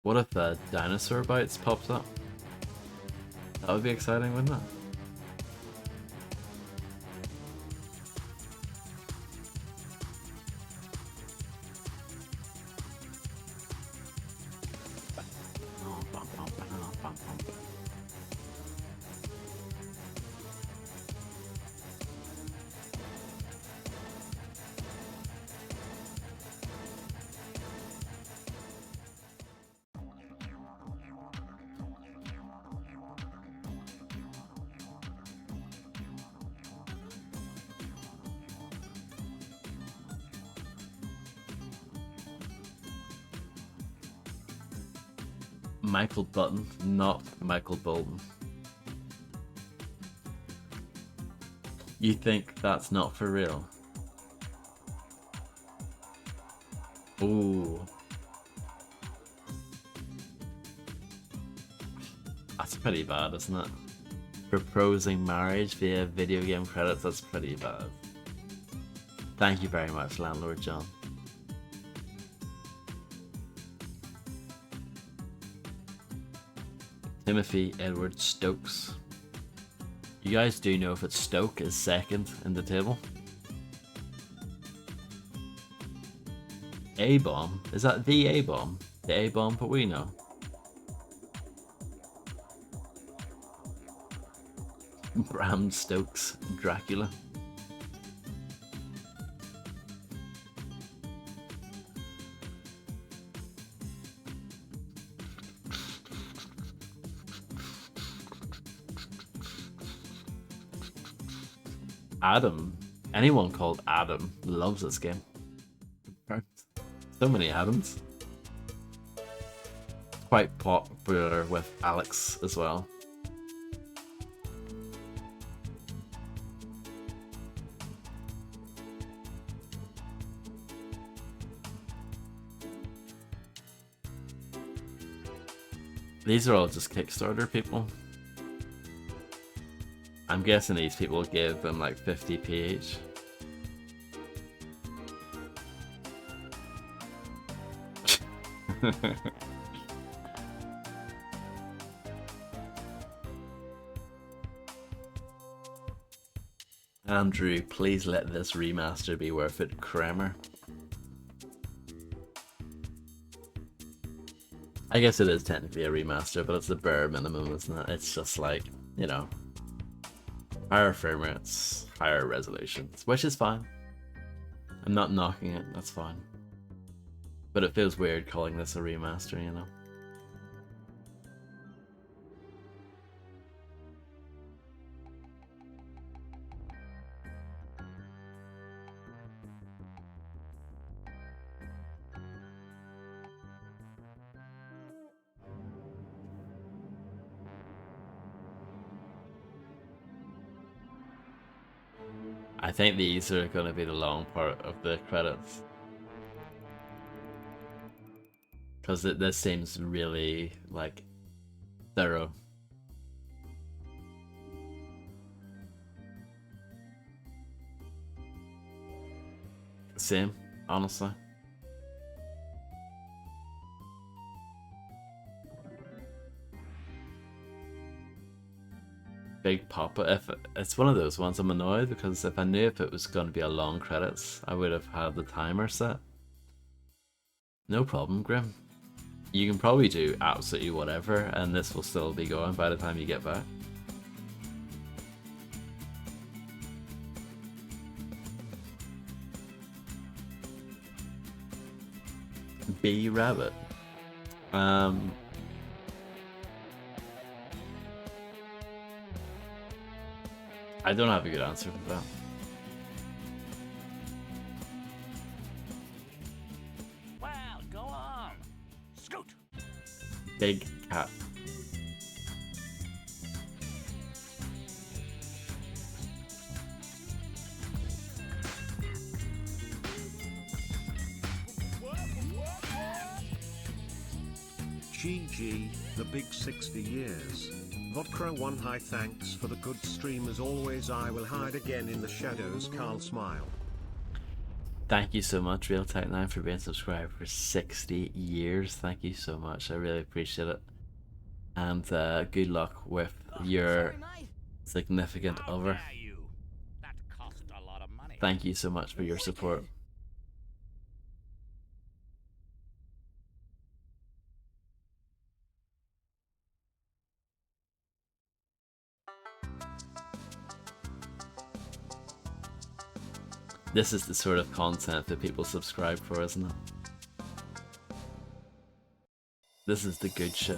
What if dinosaur bites pops up? That would be exciting, wouldn't it? Michael Button, not Michael Bolton. You think that's not for real? Ooh. That's pretty bad, isn't it? Proposing marriage via video game credits, that's pretty bad. Thank you very much, Landlord John. Timothy Edward Stokes. You guys do know if it's Stoke is second in the table? A-bomb? Is that the A-bomb? The A-bomb but we know. Bram Stoker's Dracula. Adam. Anyone called Adam loves this game. So many Adams. Quite popular with Alex as well. These are all just Kickstarter people. I'm guessing these people give them like 50p each. Andrew, please let this remaster be worth it, Kramer. I guess it is technically a remaster, but it's the bare minimum, isn't it? It's just like, you know, higher frame rates, higher resolutions, which is fine. I'm not knocking it, that's fine. But it feels weird calling this a remaster, you know? I think these are going to be the long part of the credits. Because this seems really, like, thorough. Same, honestly. Big Papa. If it's one of those ones, I'm annoyed because if I knew if it was going to be a long credits, I would have had the timer set. No problem, Grim. You can probably do absolutely whatever, and this will still be going by the time you get back. B Rabbit. I don't have a good answer for that. Well, go on. Scoot. Big Cat. GG, the big 60 years. Vodkra one high thanks for the good stream as always. I will hide again in the shadows. Carl smile. Thank you so much, Real Tech 9, for being subscribed for 60 years. Thank you so much. I really appreciate it. And good luck with your significant other. That cost a lot of money. Thank you so much for your support. This is the sort of content that people subscribe for, isn't it? This is the good shit.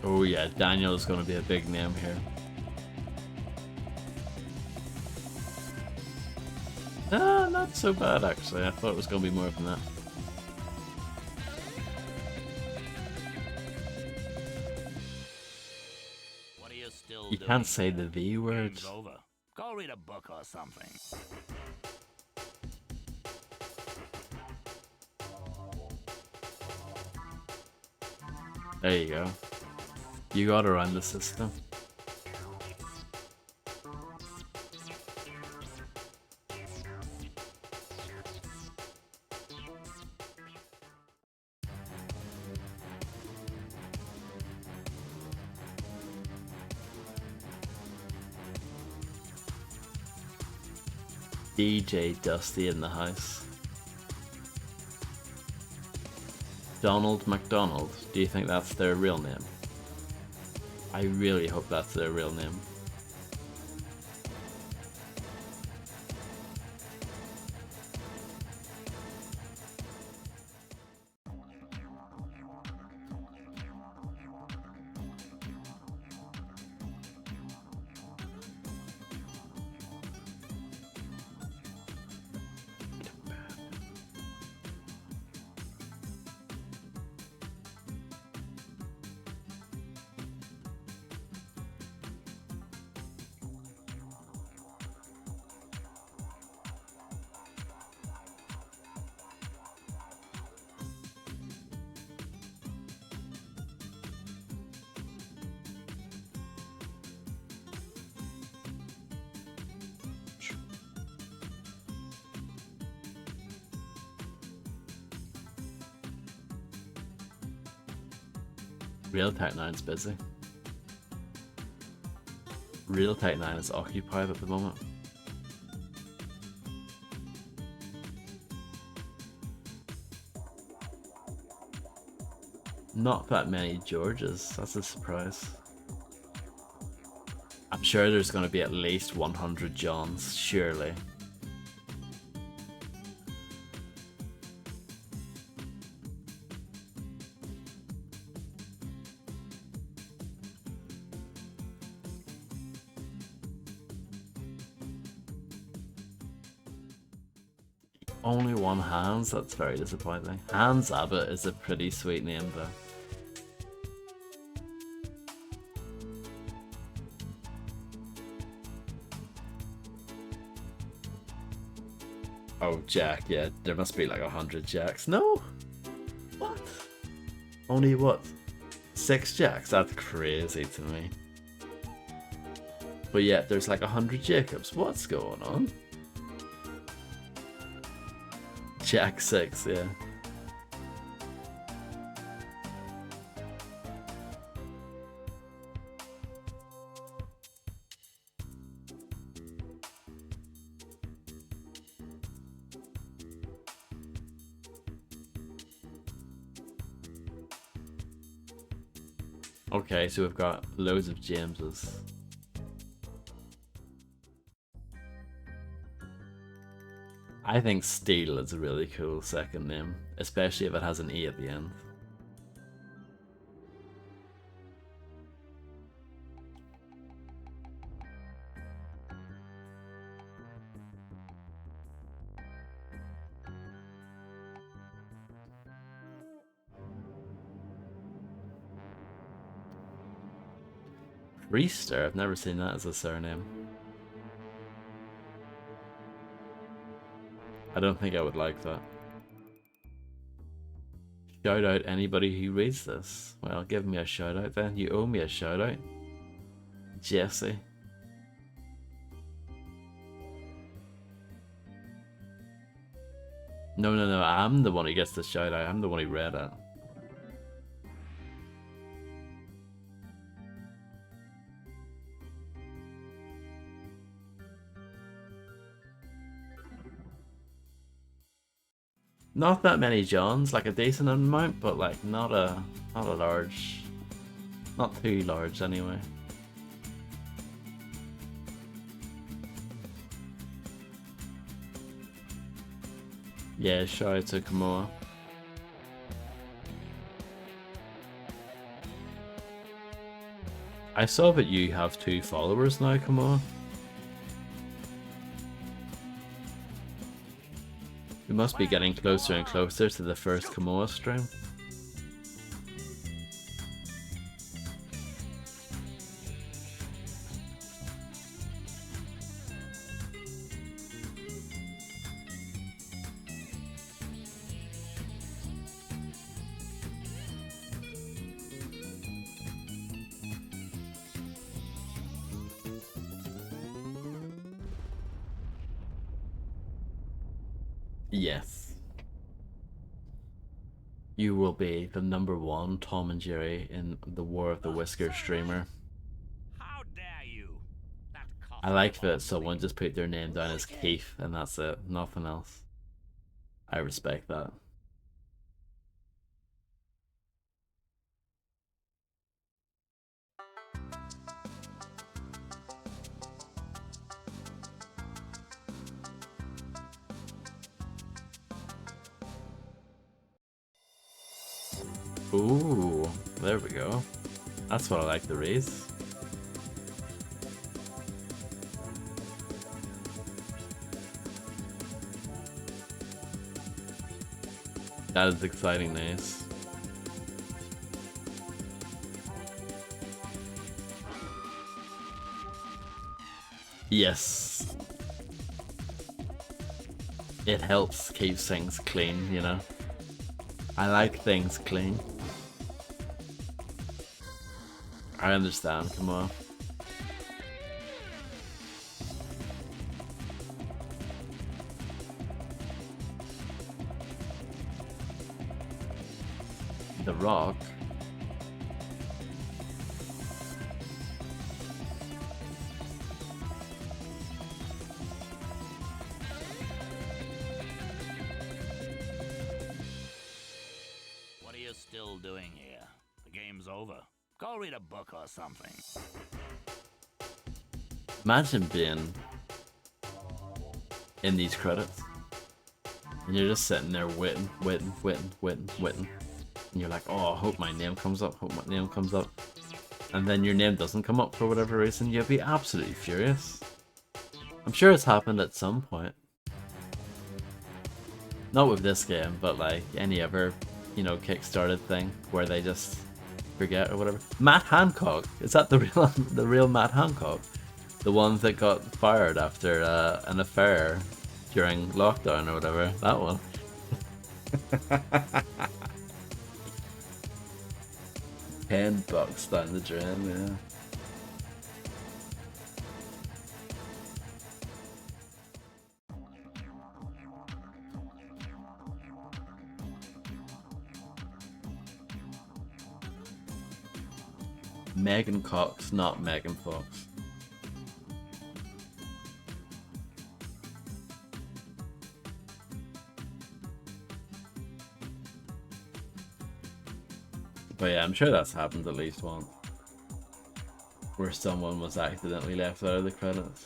Oh yeah, Daniel is going to be a big name here. Not so bad actually. I thought it was going to be more than that. What are you still You doing? can't say the V word. Game's over. Go read a book or something. There you go. You got around the system. DJ Dusty in the house. Donald McDonald, do you think that's their real name? I really hope that's their real name. Real Tech 9's busy. Real Tech 9 is occupied at the moment. Not that many Georges, that's a surprise. I'm sure there's going to be at least 100 Johns, surely. Only one Hans, that's very disappointing. Hans Abbott is a pretty sweet name though. Oh, Jack, yeah, there must be like 100 Jacks. No? What? Only what? 6 Jacks? That's crazy to me. But yet there's like 100 Jacobs. What's going on? Jack 6, yeah. Okay, so we've got loads of Jameses. I think Steel is a really cool second name, especially if it has an E at the end. Reister, I've never seen that as a surname. I don't think I would like that. Shout out anybody who reads this. Well, give me a shout out then. You owe me a shout out. Jesse. No, I'm the one who gets the shout out. I'm the one who read it. Not that many Johns, like a decent amount, but like not a large, not too large anyway. Yeah, shout out to Kamoa. I saw that you have 2 followers now, Kamoa. We must be getting closer and closer to the first Kamoa stream. Yes. You will be the #1 Tom and Jerry in the War of the Whisker streamer. How dare you? That I like that someone just put their name down as Keith and that's it, nothing else. I respect that. Ooh, there we go. That's what I like to raise. That is exciting news. Yes. It helps keep things clean, you know? I like things clean. I understand, come on. The Rock. What are you still doing here? The game's over. Go read a book or something. Imagine being in these credits and you're just sitting there waiting. And you're like, oh, I hope my name comes up, And then your name doesn't come up for whatever reason, you'll be absolutely furious. I'm sure it's happened at some point. Not with this game, but like any other, you know, Kickstarted thing where they just forget or whatever. Matt Hancock, is that the real Matt Hancock? The one that got fired after an affair during lockdown or whatever. That one. $10 down the drain, yeah. Megan Cox, not Megan Fox. But yeah, I'm sure that's happened at least once. Where someone was accidentally left out of the credits.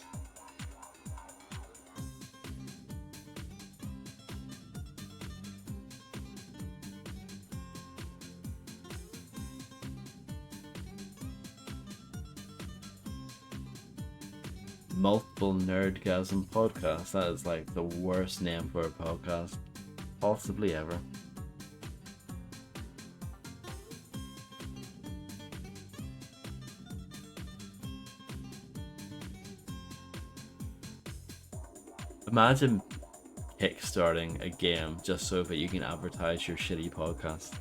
Multiple Nerdgasm podcast. That is like the worst name for a podcast possibly ever. Imagine kickstarting a game just so that you can advertise your shitty podcast.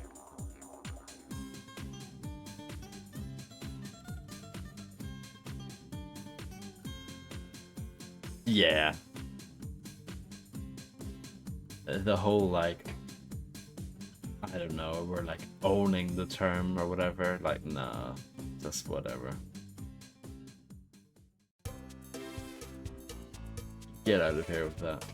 Yeah. The whole like, I don't know, we're like owning the term or whatever, like nah, just whatever. Get out of here with that.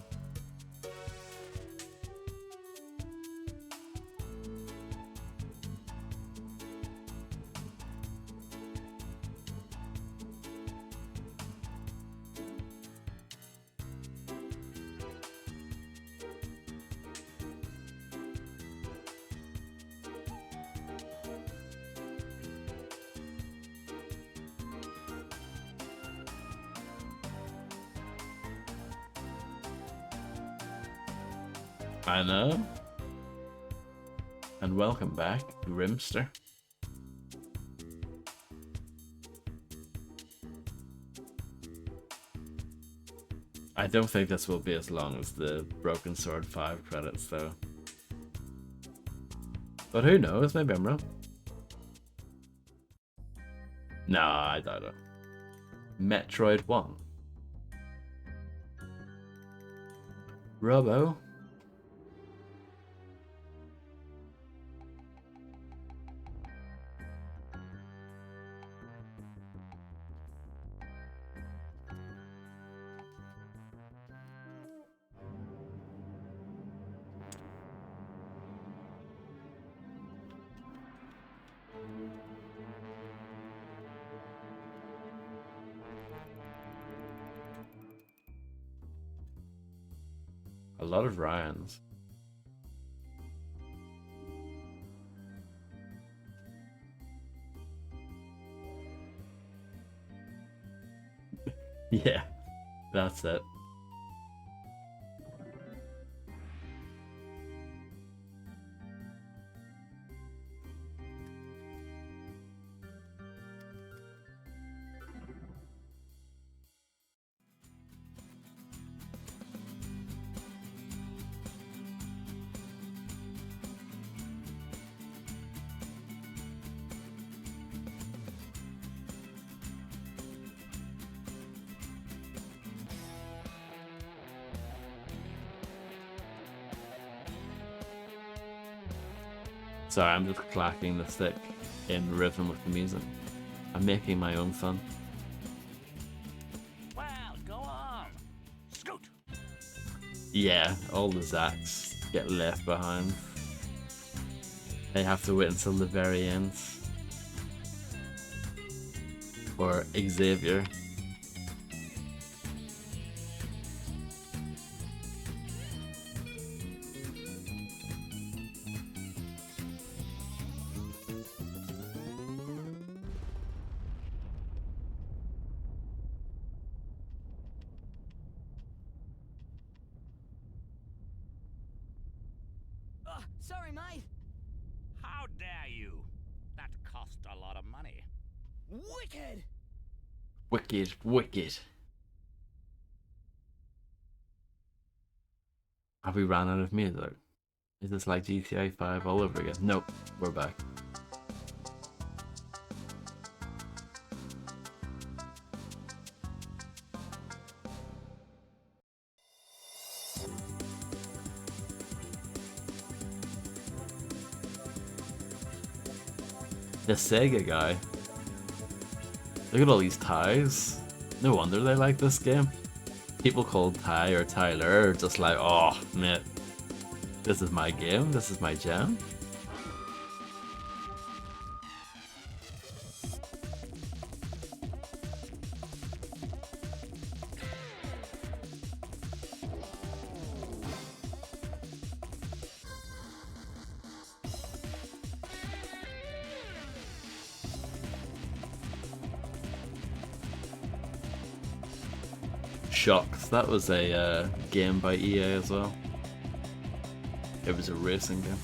I know. And welcome back, Grimster. I don't think this will be as long as the Broken Sword 5 credits, though. But who knows? Maybe I'm wrong. Nah, I doubt it. Metroid 1. Robo. A lot of Ryans. Yeah, that's it. Sorry, I'm just clacking the stick in rhythm with the music. I'm making my own fun. Well, go on. Scoot. Yeah, all the Zacks get left behind. They have to wait until the very end. Or Xavier. Sorry, mate. How dare you? That cost a lot of money. Wicked! Wicked, wicked. Have we ran out of music? Is this like GTA 5 all over again? Nope, we're back. The Sega guy. Look at all these ties. No wonder they like this game. People called Ty or Tyler are just like, oh, man, this is my game, this is my jam. Shocked. That was a game by EA as well. It was a racing game.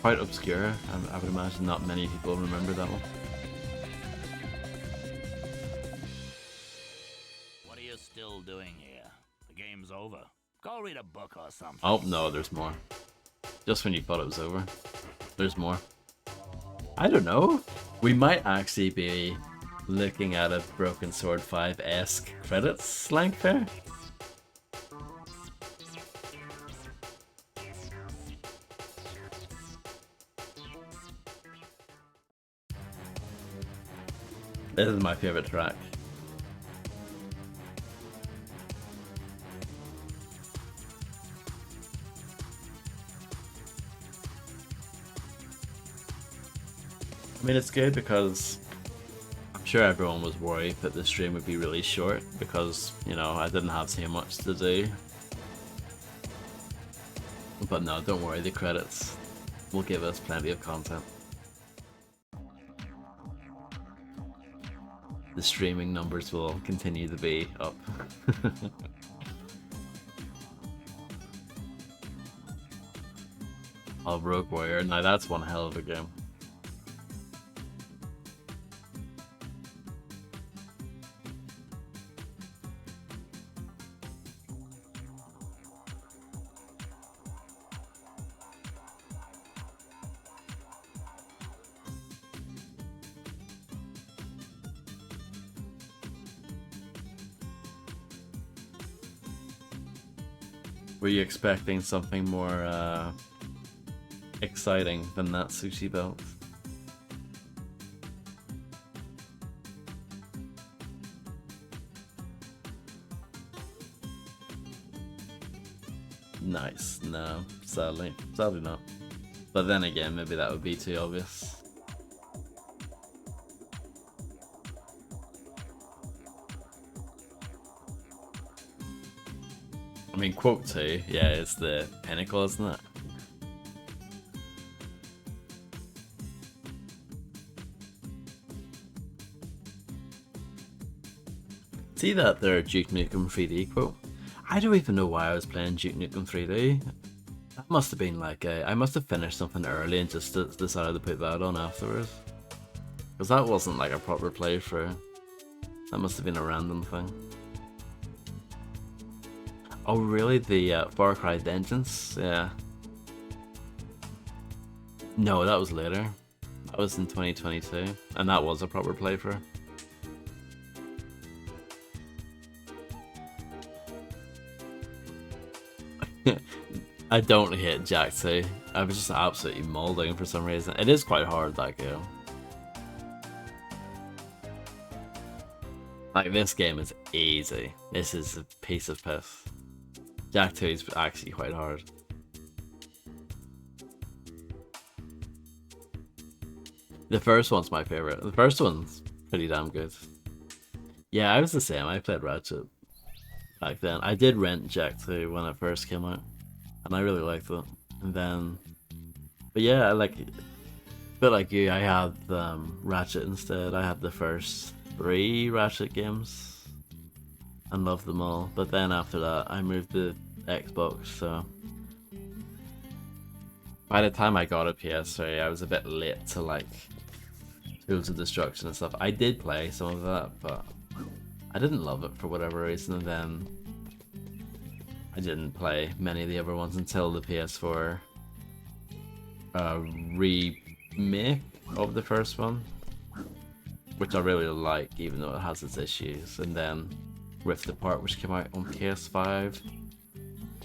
Quite obscure. I would imagine not many people remember that one. What are you still doing here? The game's over. Go read a book or something. Oh no, there's more. Just when you thought it was over, there's more. I don't know. We might actually be looking at a Broken Sword 5-esque credits length there. This is my favorite track. I mean, it's good because I'm sure everyone was worried that the stream would be really short because, you know, I didn't have too much to do. But no, don't worry, the credits will give us plenty of content. The streaming numbers will continue to be up. Oh, Rogue Warrior, now that's one hell of a game. Were you expecting something more exciting than that sushi belt? Nice. No, sadly not. But then again, maybe that would be too obvious. I mean, Quote 2, yeah, it's the pinnacle, isn't it? See that there, Duke Nukem 3D quote? I don't even know why I was playing Duke Nukem 3D. That must have been like I must have finished something early and just decided to put that on afterwards. Because that wasn't like a proper playthrough. That must have been a random thing. Oh really? The Far Cry Vengeance? Yeah. No, that was later. That was in 2022. And that was a proper playthrough. I don't hate Jak 2. I was just absolutely molding for some reason. It is quite hard, that game. Like, this game is easy. This is a piece of piss. Jak 2 is actually quite hard. The first one's my favorite. The first one's pretty damn good. Yeah, I was the same. I played Ratchet back then. I did rent Jak 2 when it first came out, and I really liked it. And then, but yeah, like, a bit like you, I had Ratchet instead. I had the first 3 Ratchet games and loved them all. But then after that, I moved to Xbox, so by the time I got a PS3, I was a bit late to like Tools of Destruction and stuff. I did play some of that, but I didn't love it for whatever reason, and then I didn't play many of the other ones until the PS4 remake of the first one, which I really like, even though it has its issues. And then Rift Apart, which came out on PS5,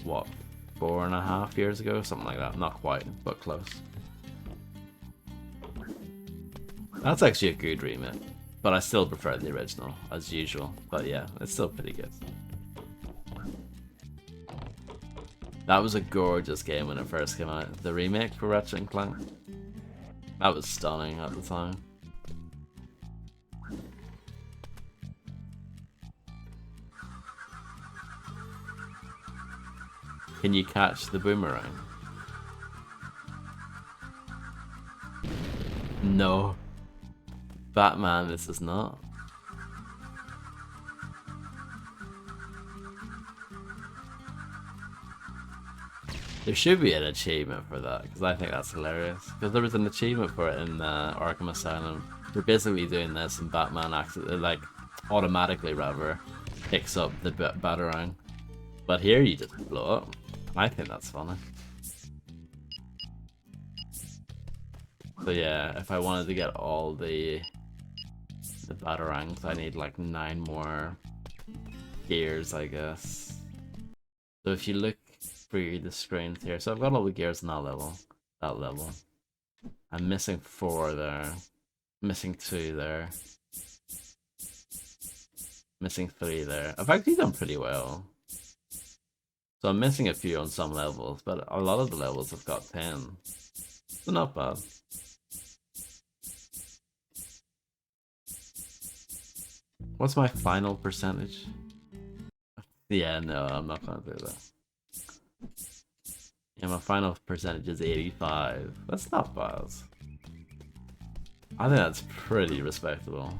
what, 4.5 years ago? Something like that. Not quite, but close. That's actually a good remake, but I still prefer the original, as usual. But yeah, it's still pretty good. That was a gorgeous game when it first came out. The remake for Ratchet & Clank. That was stunning at the time. Can you catch the boomerang? No. Batman, this is not. There should be an achievement for that, because I think that's hilarious. Because there was an achievement for it in Arkham Asylum. You're basically doing this, and Batman like automatically rather picks up the Batarang. But here you just blow up. I think that's funny. So yeah, if I wanted to get all the Batarangs, I need like 9 more gears, I guess. So if you look through the screens here, so I've got all the gears in that level. I'm missing 4 there, missing 2 there, missing 3 there. I've actually done pretty well. So I'm missing a few on some levels, but a lot of the levels have got 10. So not bad. What's my final percentage? Yeah, no, I'm not gonna do that. Yeah, my final percentage is 85. That's not bad. I think that's pretty respectable.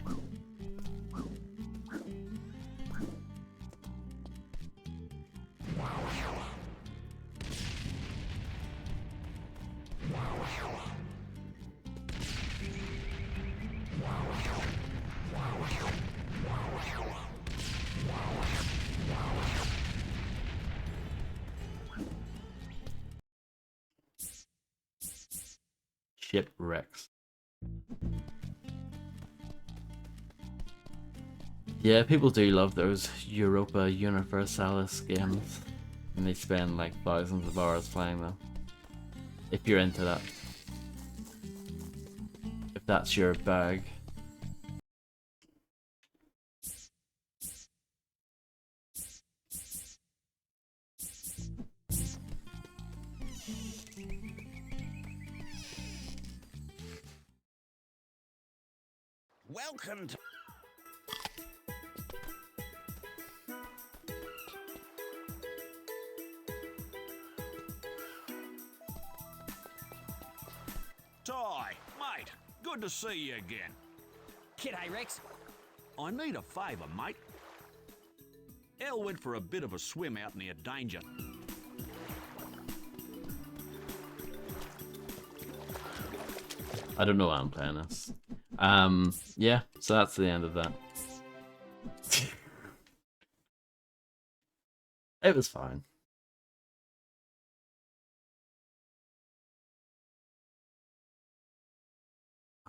Shipwrecks. Yeah, people do love those Europa Universalis games, and they spend like thousands of hours playing them. If you're into that. If that's your bag. Welcome to... Ty, mate, good to see you again. G'day, Rex. I need a favour, mate. Elle went for a bit of a swim out near Danger. I don't know why I'm playing this. Yeah, so that's the end of that. It was fine.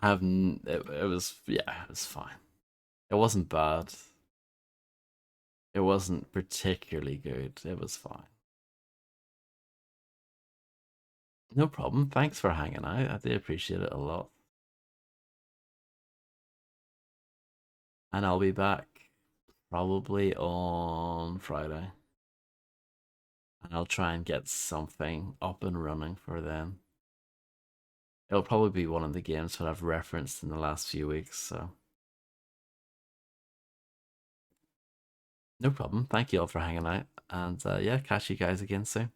It was, yeah, it was fine. It wasn't bad. It wasn't particularly good. It was fine. No problem. Thanks for hanging out. I do appreciate it a lot. And I'll be back probably on Friday. And I'll try and get something up and running for then. It'll probably be one of the games that I've referenced in the last few weeks, so. No problem. Thank you all for hanging out. And yeah, catch you guys again soon.